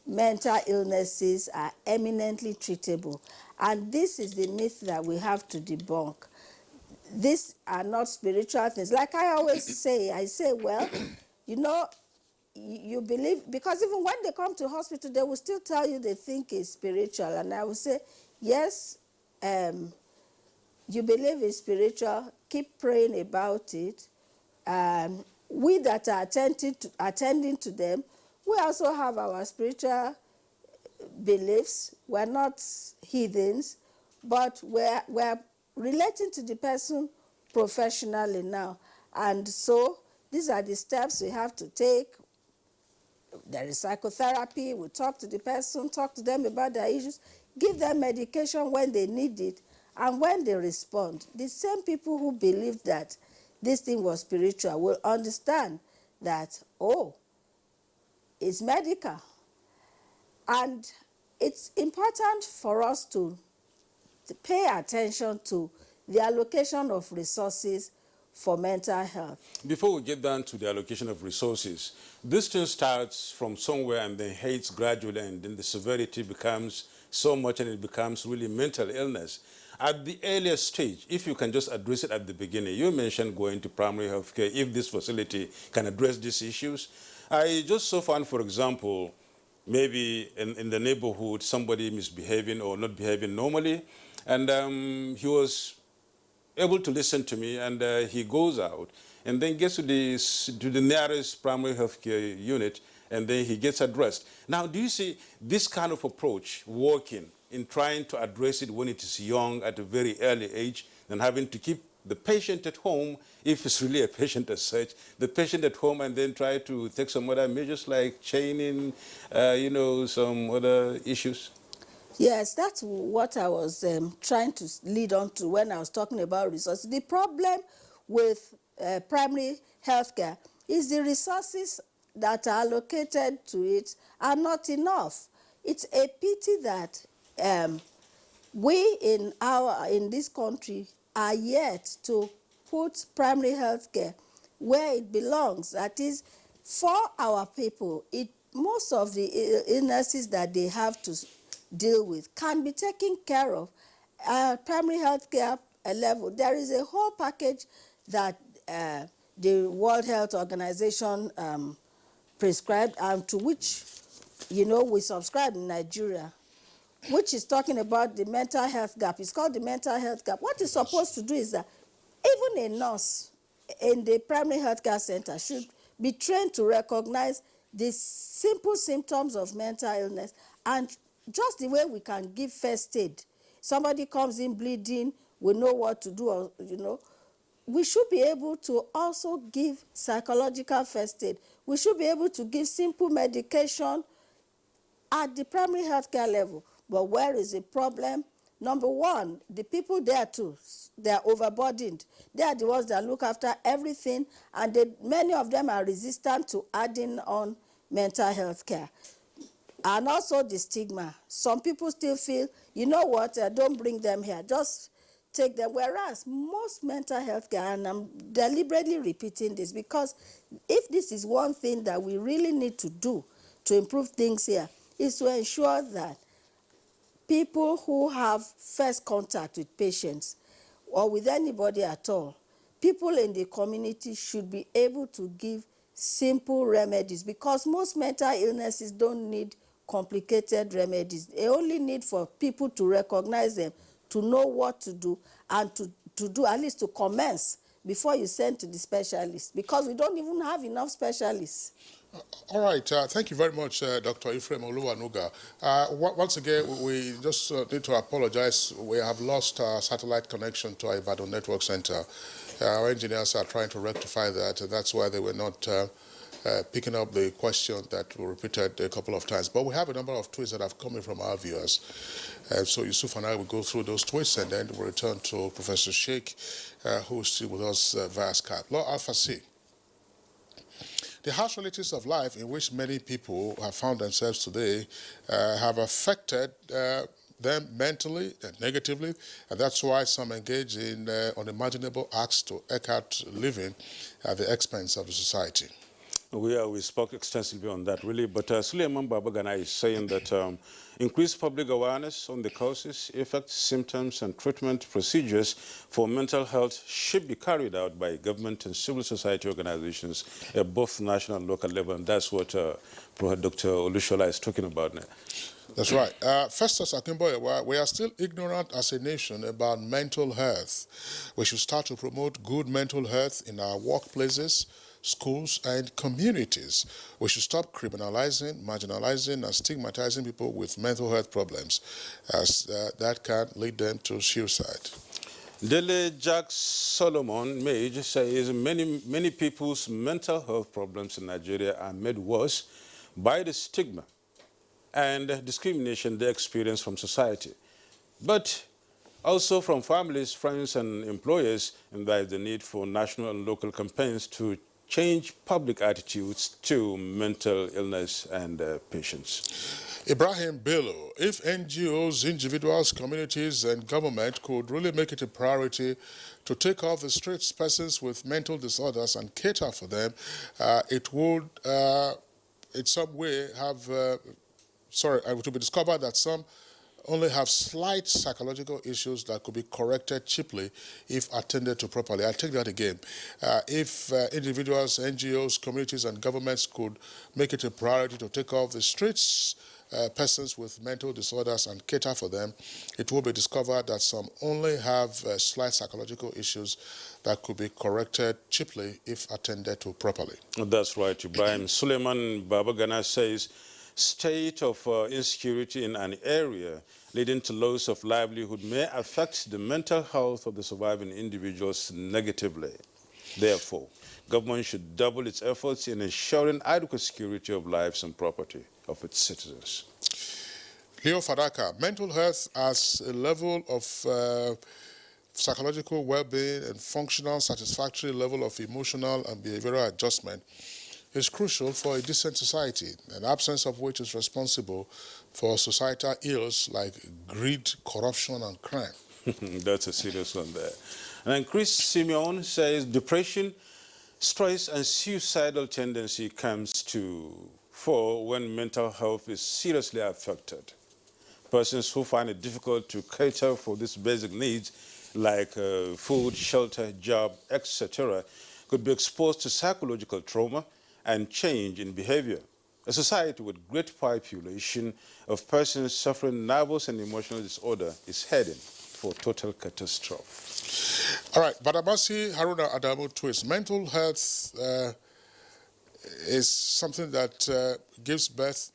mental illnesses are eminently treatable, and this is the myth that we have to debunk. These are not spiritual things. Like I always say, I say, well, you know, you believe, because even when they come to hospital, they will still tell you they think it's spiritual, and I will say, yes, you believe it's spiritual, keep praying about it. We that are attending to them, we also have our spiritual beliefs. We're not heathens, but we're relating to the person professionally now. And so these are the steps we have to take. There is psychotherapy. We talk to the person, talk to them about their issues, give them medication when they need it, and when they respond. The same people who believe that this thing was spiritual will understand that, oh, it's medical. And it's important for us to pay attention to the allocation of resources for mental health. Before we get down to the allocation of resources, this thing starts from somewhere and then hits gradually, and then the severity becomes so much and it becomes really mental illness. At the earliest stage, if you can just address it at the beginning, you mentioned going to primary health care, if this facility can address these issues. I just so found, for example, maybe in the neighborhood, somebody misbehaving or not behaving normally, and he was able to listen to me, and he goes out and then gets to the nearest primary health care unit, and then he gets addressed. Now, do you see this kind of approach working in trying to address it when it is young at a very early age, than having to keep the patient at home, if it's really a patient as such, the patient at home, and then try to take some other measures like chaining, some other issues? Yes, that's what I was trying to lead on to when I was talking about resources. The problem with primary healthcare is the resources that are allocated to it are not enough. It's a pity that we in this country are yet to put primary health care where it belongs. That is, for our people, most of the illnesses that they have to deal with can be taken care of at primary health care level. There is a whole package that the World Health Organization prescribed, and to which, we subscribe in Nigeria, which is talking about the mental health gap. It's called the mental health gap. What it's supposed to do is that even a nurse in the primary health care center should be trained to recognize the simple symptoms of mental illness, and just the way we can give first aid. Somebody comes in bleeding, we know what to do, or, we should be able to also give psychological first aid. We should be able to give simple medication at the primary health care level. But where is the problem? Number one, the people there too, they are overburdened. They are the ones that look after everything, and many of them are resistant to adding on mental health care. And also the stigma. Some people still feel, you know what, don't bring them here, just take them. Whereas most mental health care, and I'm deliberately repeating this, because if this is one thing that we really need to do to improve things here, is to ensure that people who have first contact with patients or with anybody at all, people in the community should be able to give simple remedies, because most mental illnesses don't need complicated remedies. They only need for people to recognize them, to know what to do, and to do, at least to commence before you send to the specialist, because we don't even have enough specialists. All right. Thank you very much, Dr. Ephraim Oluwanuga. Once again, we just need to apologize. We have lost our satellite connection to our Ibadan Network Center. Our engineers are trying to rectify that, and that's why they were not picking up the question that we repeated a couple of times. But we have a number of tweets that have come in from our viewers. So Yusuf and I will go through those tweets, and then we'll return to Professor Sheikh, who is still with us via Skype. Law Alpha C. The harsh realities of life in which many people have found themselves today have affected them mentally and negatively, and that's why some engage in unimaginable acts to eke out living at the expense of the society. We spoke extensively on that, really, but Suleiman Babagana is saying that increased public awareness on the causes, effects, symptoms, and treatment procedures for mental health should be carried out by government and civil society organizations at both national and local level, and that's what Dr. Olushola is talking about now. That's right. Festus Akimboye, we are still ignorant as a nation about mental health. We should start to promote good mental health in our workplaces, schools, and communities. We should stop criminalizing, marginalizing, and stigmatizing people with mental health problems, as that can lead them to suicide. Dele Jack Solomon Mage says many people's mental health problems in Nigeria are made worse by the stigma and discrimination they experience from society, but also from families, friends, and employers, and there is the need for national and local campaigns to change public attitudes to mental illness and patients. Ibrahim Bello, if NGOs, individuals, communities, and government could really make it a priority to take off the streets persons with mental disorders and cater for them, it would in some way have, it would be discovered that some only have slight psychological issues that could be corrected cheaply if attended to properly. I'll take that again. If individuals, NGOs, communities, and governments could make it a priority to take off the streets persons with mental disorders and cater for them, it will be discovered that some only have slight psychological issues that could be corrected cheaply if attended to properly. That's right, Ibrahim. Suleiman Babagana says, state of insecurity in an area leading to loss of livelihood may affect the mental health of the surviving individuals negatively. Therefore, government should double its efforts in ensuring adequate security of lives and property of its citizens. Leo Fadaka, mental health as a level of psychological well-being and functional, satisfactory level of emotional and behavioral adjustment is crucial for a decent society, an absence of which is responsible for societal ills like greed, corruption, and crime. That's a serious one there. And Chris Simeon says depression, stress, and suicidal tendency comes to fore when mental health is seriously affected. Persons who find it difficult to cater for these basic needs like food, shelter, job, etc., could be exposed to psychological trauma and change in behavior. A society with great population of persons suffering nervous and emotional disorder is heading for total catastrophe. All right, Badamasi Haruna Adamu twist. Mental health is something that gives birth.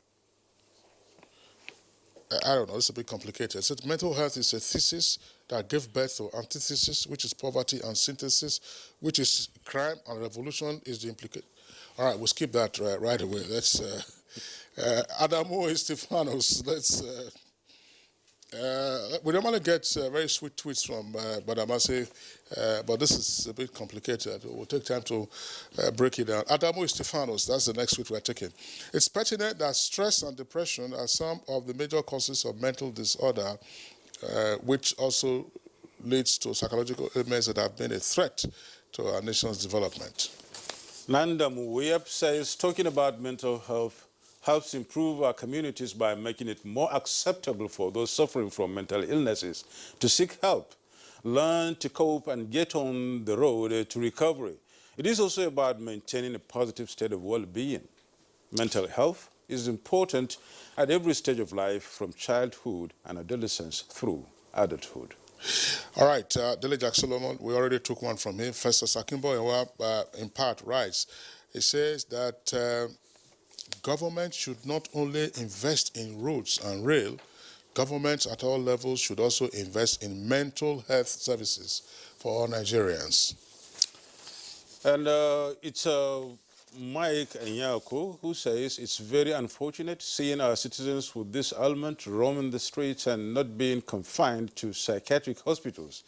I don't know, it's a bit complicated. So mental health is a thesis that gives birth to antithesis, which is poverty, and synthesis, which is crime, and revolution is the implication. All right, we'll skip that right away. Let's Adamo Stefanos. We normally get very sweet tweets from Badamasi, but this is a bit complicated. We'll take time to break it down. Adamo Stefanos, that's the next tweet we're taking. It's pertinent that stress and depression are some of the major causes of mental disorder, which also leads to psychological illness that have been a threat to our nation's development. Nanda Muwiyap says talking about mental health helps improve our communities by making it more acceptable for those suffering from mental illnesses to seek help, learn to cope, and get on the road to recovery. It is also about maintaining a positive state of well-being. Mental health is important at every stage of life, from childhood and adolescence through adulthood. All right, Dele Jack Solomon, we already took one from him. Festus Akimboye, in part, writes, he says that government should not only invest in roads and rail, governments at all levels should also invest in mental health services for all Nigerians. And it's Mike Enyako who says it's very unfortunate seeing our citizens with this ailment roaming the streets and not being confined to psychiatric hospitals.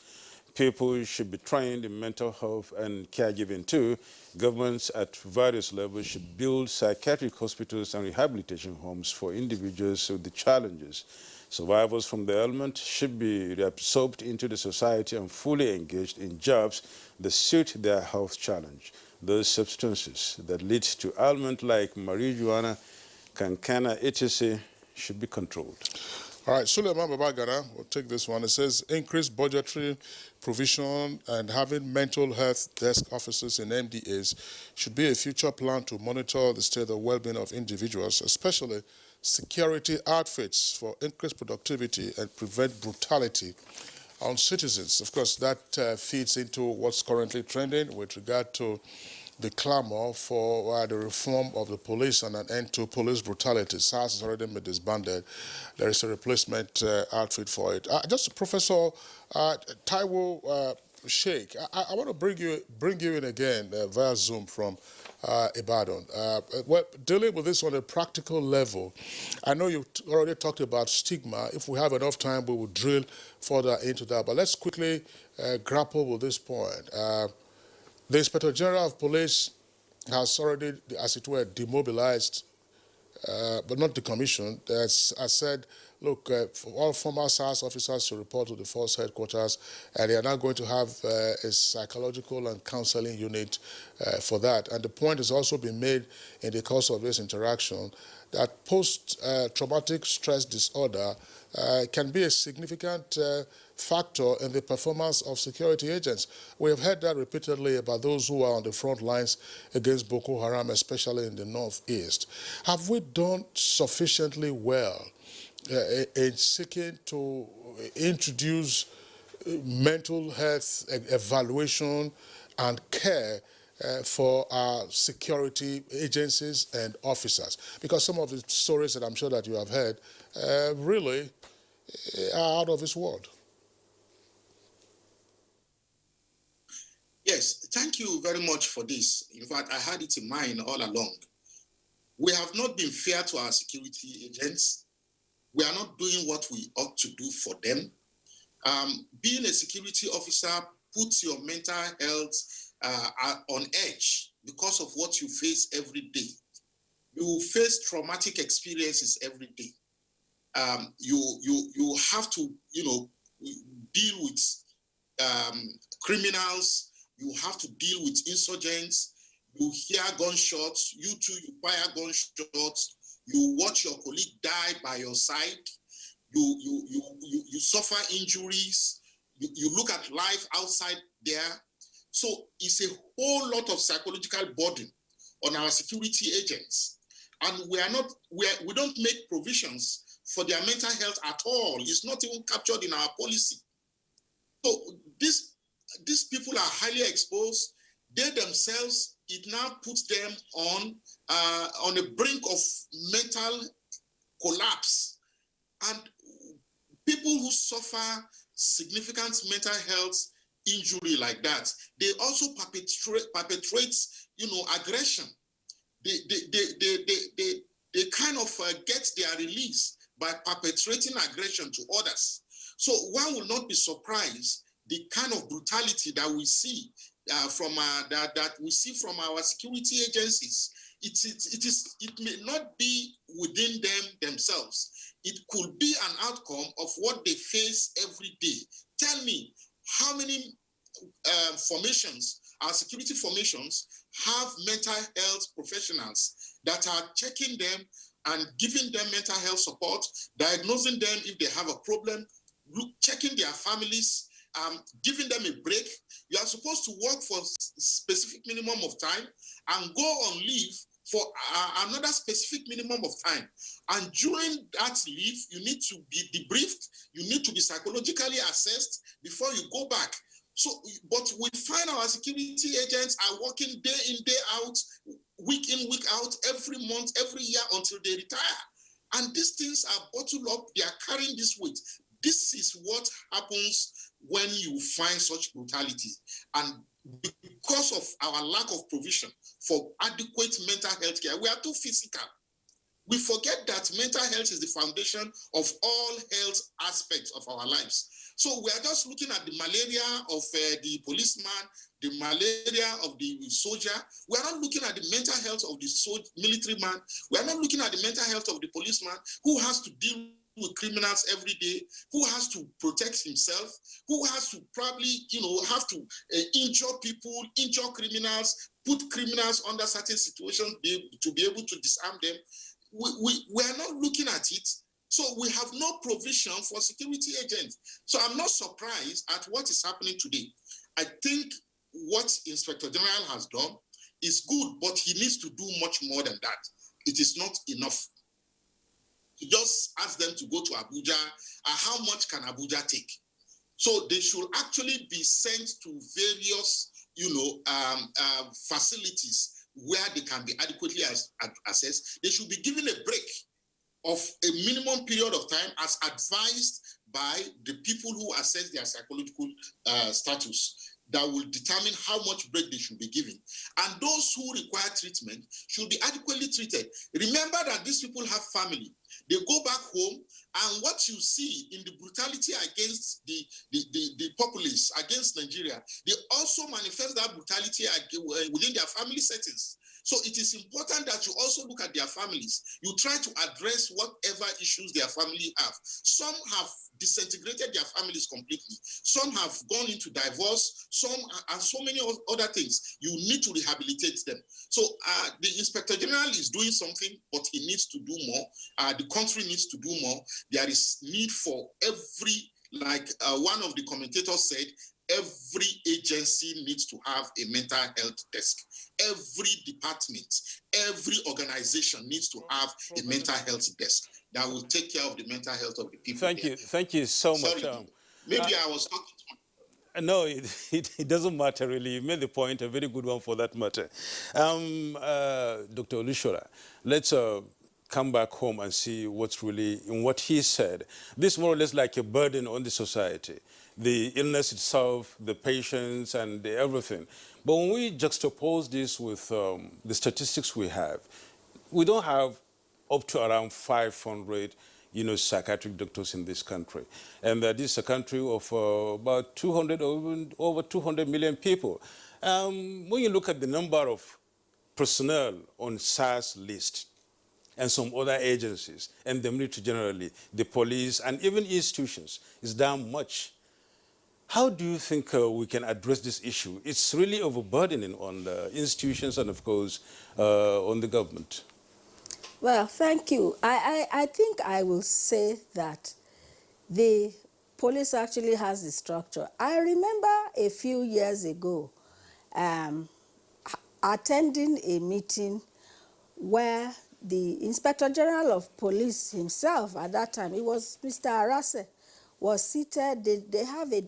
People should be trained in mental health and caregiving too. Governments at various levels should build psychiatric hospitals and rehabilitation homes for individuals with the challenges Survivors from the ailment should be reabsorbed into the society and fully engaged in jobs that suit their health challenge. Those substances that lead to ailment like marijuana, cancana, etc. should be controlled. All right, Suleiman Babagana, we'll take this one. It says increased budgetary provision and having mental health desk officers in MDAs should be a future plan to monitor the state of well-being of individuals, especially security outfits for increased productivity and prevent brutality on citizens. Of course, that feeds into what's currently trending with regard to the clamor for the reform of the police and an end to police brutality. SARS has already been disbanded. There is a replacement outfit for it. Just Professor Taiwo Sheikh, I want to bring you in again via Zoom from Ibadan. Well, dealing with this on a practical level, I know you already talked about stigma. If we have enough time, we will drill further into that. But let's quickly grapple with this point. The Inspector General of Police has already, as it were, demobilized, but not decommissioned. As I said, look, all former SARS officers to report to the force headquarters, and they are now going to have a psychological and counseling unit for that. And the point has also been made in the course of this interaction that post-traumatic stress disorder can be a significant factor in the performance of security agents. We have heard that repeatedly about those who are on the front lines against Boko Haram, especially in the northeast. Have we done sufficiently well in seeking to introduce mental health evaluation and care for our security agencies and officers? Because some of the stories that I'm sure that you have heard really are out of this world. Yes, thank you very much for this. In fact, I had it in mind all along. We have not been fair to our security agents. We are not doing what we ought to do for them. Being a security officer puts your mental health on edge because of what you face every day. You face traumatic experiences every day. You have to, deal with criminals. You have to deal with insurgents. You hear gunshots. You too, you fire gunshots. You watch your colleague die by your side. You suffer injuries. You look at life outside there. So it's a whole lot of psychological burden on our security agents. And we don't make provisions for their mental health at all. It's not even captured in our policy. So these people are highly exposed. They themselves, it now puts them on a brink of mental collapse. And people who suffer significant mental health injury like that, they also perpetrate aggression. They kind of get their release by perpetrating aggression to others. So one will not be surprised the kind of brutality that we see that we see from our security agencies. It may not be within themselves. It could be an outcome of what they face every day. Tell me, how many formations, our security formations, have mental health professionals that are checking them and giving them mental health support, diagnosing them if they have a problem, checking their families, giving them a break. You are supposed to work for a specific minimum of time and go on leave for another specific minimum of time. And during that leave, you need to be debriefed, you need to be psychologically assessed before you go back. So, but we find our security agents are working day in, day out, week in, week out, every month, every year until they retire. And these things are bottled up, they are carrying this weight. This is what happens when you find such brutality. And because of our lack of provision for adequate mental health care, we are too physical. We forget that mental health is the foundation of all health aspects of our lives. So we are just looking at the malaria of the policeman, the malaria of the soldier. We are not looking at the mental health of the military man. We are not looking at the mental health of the policeman who has to deal with criminals every day, who has to protect himself, who has to probably, have to injure people, injure criminals, put criminals under certain situations to be able to disarm them. We are not looking at it. So we have no provision for security agents. So I'm not surprised at what is happening today. I think what Inspector General has done is good, but he needs to do much more than that. It is not enough. You just ask them to go to Abuja. How much can Abuja take? So they should actually be sent to various, facilities where they can be adequately assessed. They should be given a break of a minimum period of time as advised by the people who assess their psychological status, that will determine how much break they should be given. And those who require treatment should be adequately treated. Remember that these people have family. They go back home, and what you see in the brutality against the populace, against Nigeria, they also manifest that brutality within their family settings. So it is important that you also look at their families. You try to address whatever issues their family have. Some have disintegrated their families completely. Some have gone into divorce, and so many other things. You need to rehabilitate them. So the Inspector General is doing something, but he needs to do more. The country needs to do more. There is need for every, like one of the commentators said, every agency needs to have a mental health desk. Every department, every organization needs to have a mental health desk that will take care of the mental health of the people. Thank you so much. Sorry, maybe I was talking. No, it doesn't matter really. You made the point, a very good one for that matter. Dr. Olushora, let's come back home and see what's really in what he said. This more or less like a burden on the society. The illness itself, the patients, and everything. But when we juxtapose this with the statistics we have, we don't have up to around 500, psychiatric doctors in this country. And this is a country of about 200 or over 200 million people. When you look at the number of personnel on SARS list and some other agencies, and the military generally, the police, and even institutions, is down much. How do you think we can address this issue? It's really overburdening on the institutions and, of course, on the government. Well, thank you. I think I will say that the police actually has the structure. I remember a few years ago attending a meeting where the Inspector General of Police himself, at that time, it was Mr. Arase, was seated. They have a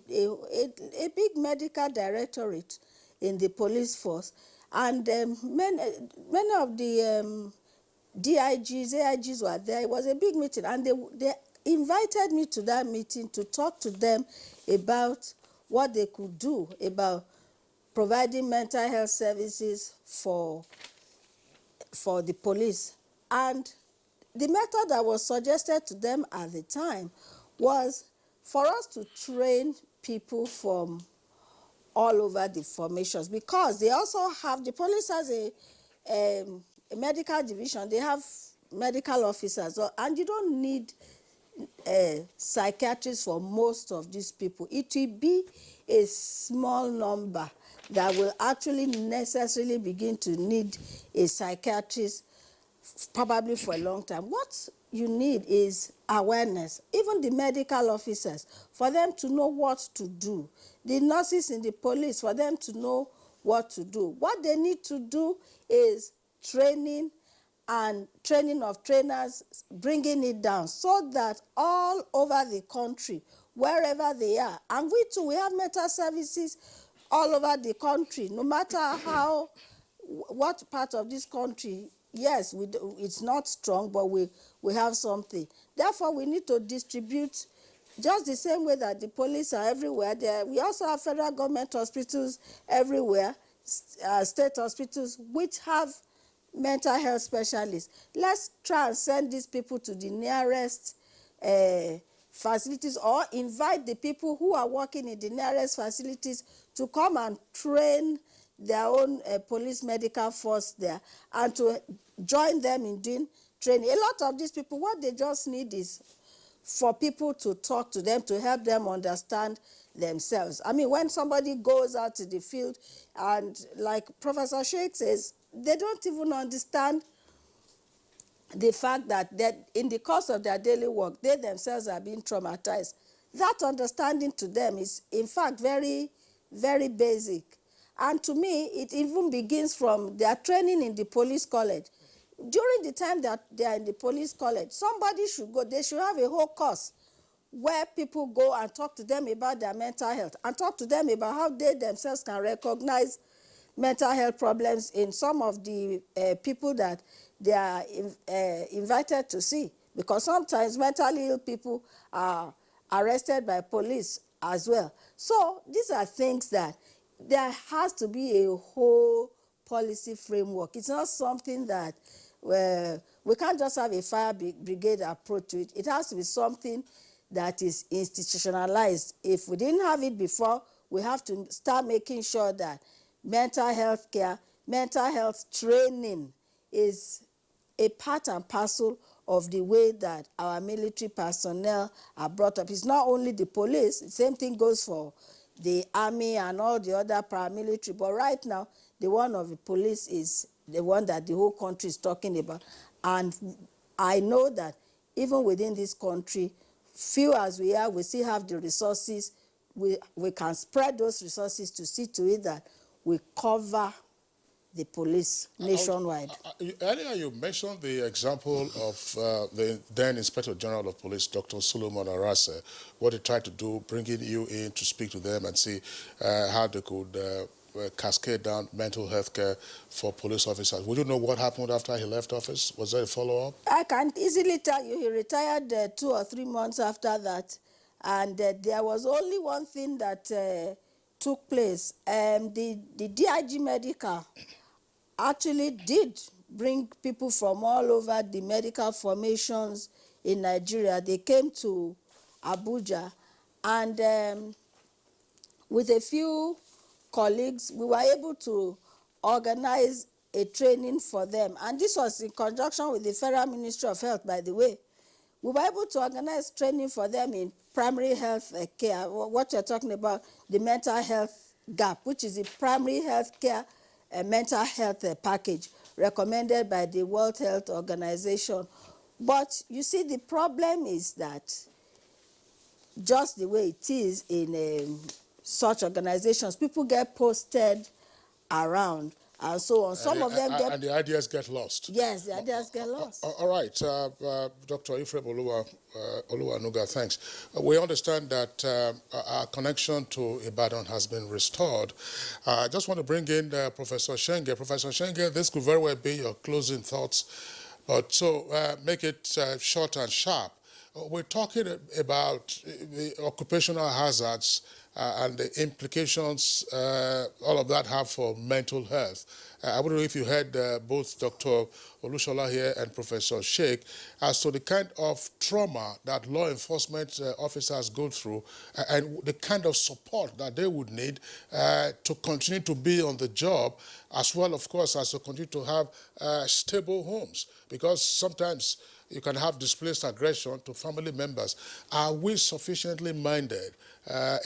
big medical directorate in the police force, and many of the DIGs, AIGs were there. It was a big meeting, and they invited me to that meeting to talk to them about what they could do about providing mental health services for the police. And the method that was suggested to them at the time was for us to train people from all over the formations, because they also have, the police has a medical division, they have medical officers, and you don't need psychiatrists for most of these people. It will be a small number that will actually necessarily begin to need a psychiatrist probably for a long time. What you need is awareness, even the medical officers, for them to know what to do. The nurses in the police, for them to know what to do. What they need to do is training, and training of trainers, bringing it down so that all over the country, wherever they are, and we too, we have mental services all over the country, no matter what part of this country. Yes, it's not strong, but we have something. Therefore, we need to distribute just the same way that the police are everywhere. We also have federal government hospitals everywhere, state hospitals, which have mental health specialists. Let's try and send these people to the nearest facilities, or invite the people who are working in the nearest facilities to come and train their own police medical force there, and to join them in doing training. A lot of these people, what they just need is for people to talk to them, to help them understand themselves. I mean, when somebody goes out to the field and, like Professor Sheikh says, they don't even understand the fact that in the course of their daily work, they themselves are being traumatized. That understanding to them is, in fact, very, very basic. And to me, it even begins from their training in the police college. During the time that they are in the police college, somebody should go, they should have a whole course where people go and talk to them about their mental health and talk to them about how they themselves can recognize mental health problems in some of the people that they are invited to see. Because sometimes mentally ill people are arrested by police as well. So these are things that there has to be a whole policy framework. It's not something that we can't just have a fire brigade approach to it. It has to be something that is institutionalized. If we didn't have it before, we have to start making sure that mental health care, mental health training is a part and parcel of the way that our military personnel are brought up. It's not only the police, the same thing goes for the army and all the other paramilitary, but right now, the one of the police is the one that the whole country is talking about. And I know that even within this country, few as we are, we still have the resources. We can spread those resources to see to it that we cover the police nationwide. Earlier you mentioned the example of the then Inspector General of Police, Dr. Solomon Arase, what he tried to do, bringing you in to speak to them and see how they could cascade down mental health care for police officers. Would you know what happened after he left office? Was there a follow-up? I can easily tell you he retired 2 or 3 months after that. And there was only one thing that took place. The DIG Medical actually did bring people from all over the medical formations in Nigeria. They came to Abuja, and with a few colleagues, we were able to organize a training for them. And this was in conjunction with the Federal Ministry of Health, by the way. We were able to organize training for them in primary health care, what you're talking about, the mental health gap, which is the primary health care mental health package recommended by the World Health Organization. But you see, the problem is that just the way it is in such organizations, people get posted around and so on. Some of them get... And the ideas get lost. Yes, the ideas get lost. All right, Dr. Ephraim Oluwanuga, thanks. We understand that our connection to Ibadan has been restored. I just want to bring in Professor Shenge. Professor Shenge, this could very well be your closing thoughts, but so make it short and sharp. We're talking about the occupational hazards and the implications all of that have for mental health. I wonder if you heard both Dr. Olushola here and Professor Sheikh as to the kind of trauma that law enforcement officers go through and the kind of support that they would need to continue to be on the job, as well, of course, as to continue to have stable homes. Because sometimes you can have displaced aggression to family members. Are we sufficiently minded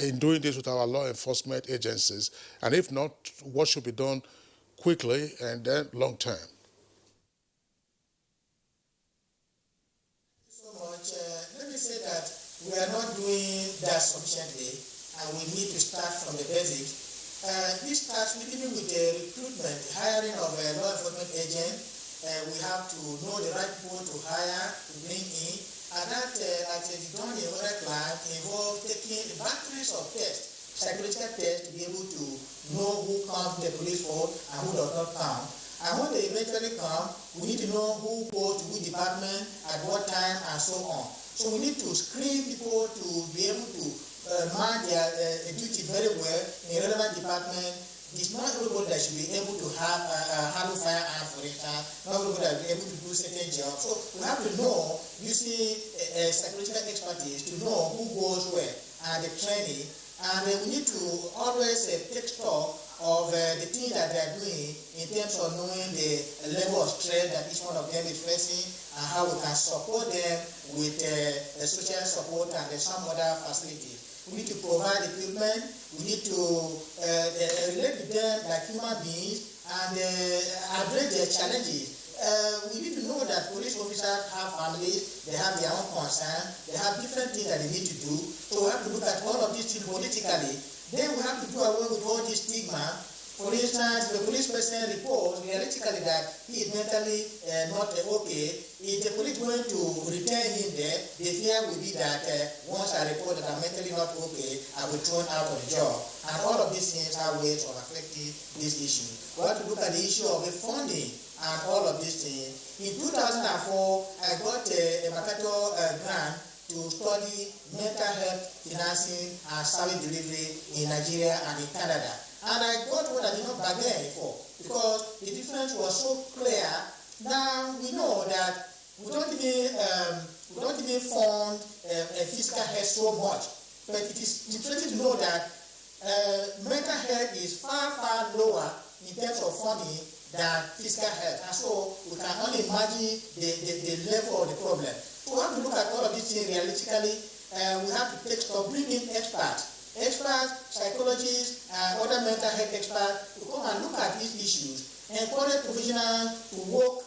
in doing this with our law enforcement agencies? And if not, what should be done quickly and then long term? Thank you so much. Let me say that we are not doing that sufficiently, and we need to start from the basics. This starts even with the recruitment, hiring of a law enforcement agent. We have to know the right people to hire, to bring in, and that, as it's done in other clients, involves taking batteries of tests, psychological tests, to be able to know who comes to the police force and who does not come. And when they eventually come, we need to know who goes to which department, at what time, and so on. So we need to screen people to be able to manage their duty very well in relevant department. It's not everybody that should be able to have handle firearm, for instance. Not everybody that will be able to do certain jobs. So we have to know, using psychological expertise, to know who goes where and the training. And we need to always take stock of the things that they are doing in terms of knowing the level of stress that each one of them is facing and how we can support them with social support and some other facilities. We need to provide equipment, we need to relate with them like human beings and address their challenges. We need to know that police officers have families, they have their own concerns, they have different things that they need to do. So we have to look at all of these things politically. Then we have to do away with all this stigma. For instance, if a police person reports realistically that he is mentally not okay, if the police going to return him there, the fear will be that once I report that I'm mentally not okay, I will be thrown out of the job. And all of these things have ways of affecting this issue. We have to look at the issue of the funding and all of these things. In 2004, I got a MacArthur grant to study mental health financing and service delivery in Nigeria and in Canada. And I got what I did not bargain for because the difference was so clear. Now we know that we don't even fund physical health so much, but it is interesting to know that mental health is far, far lower in terms of funding than physical health. And so we can only imagine the level of the problem. So we have to look at all of these things realistically. We have to bring in experts, psychologists, and other mental health experts to come and look at these issues, encourage professionals to work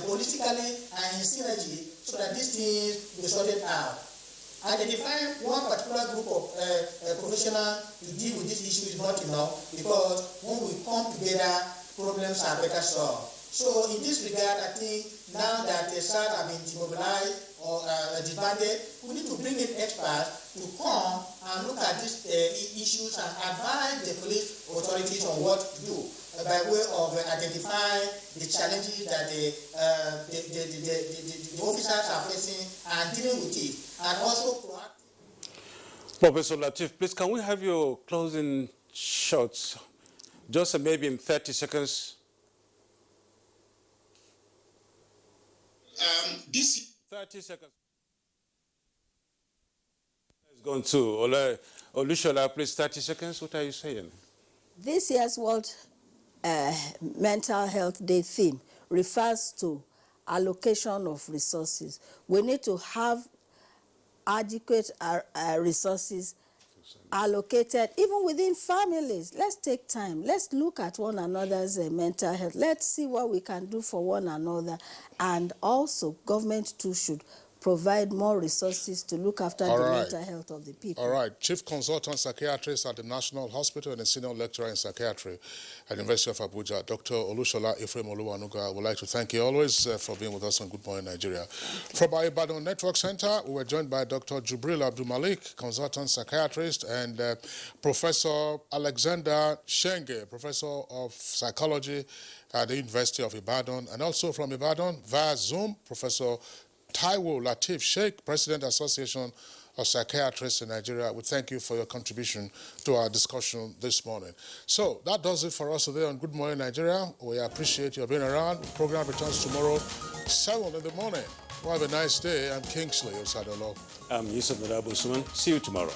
holistically and in synergy so that these things be sorted out. Identifying one particular group of professionals to deal with this issue is not enough because when we come together, problems are better solved. So in this regard, I think now that the SARS have been demobilized or disbanded, we need to bring in experts to come and look at these issues and advise the police authorities on what to do by way of identifying the challenges that the officers are facing and dealing with it, and also proactive. Professor Latif, please, can we have your closing shots, just maybe in 30 seconds? This 30 seconds. Let's go on to Olushola, please, 30 seconds. What are you saying? This year's World Mental Health Day theme refers to allocation of resources. We need to have adequate resources allocated even within families. Let's take time. Let's look at one another's mental health. Let's see what we can do for one another. And also, government too should provide more resources to look after the mental health of the people. All right. Chief Consultant Psychiatrist at the National Hospital and a Senior Lecturer in Psychiatry at the University of Abuja, Dr. Olushola Ephraim Oluwanuga. I would like to thank you always for being with us on Good Morning Nigeria. From our Ibadan Network Center, we were joined by Dr. Jibril Abdul Malik, Consultant Psychiatrist, and Professor Alexander Shenge, Professor of Psychology at the University of Ibadan, and also from Ibadan via Zoom, Professor Taiwo Latif Sheikh, President Association of Psychiatrists in Nigeria. We thank you for your contribution to our discussion this morning. So that does it for us today on Good Morning Nigeria. We appreciate your being around. The program returns tomorrow, 7 in the morning. Well, have a nice day. I'm Kingsley Osadolo. I'm Yusuf Nadabu Suman. See you tomorrow.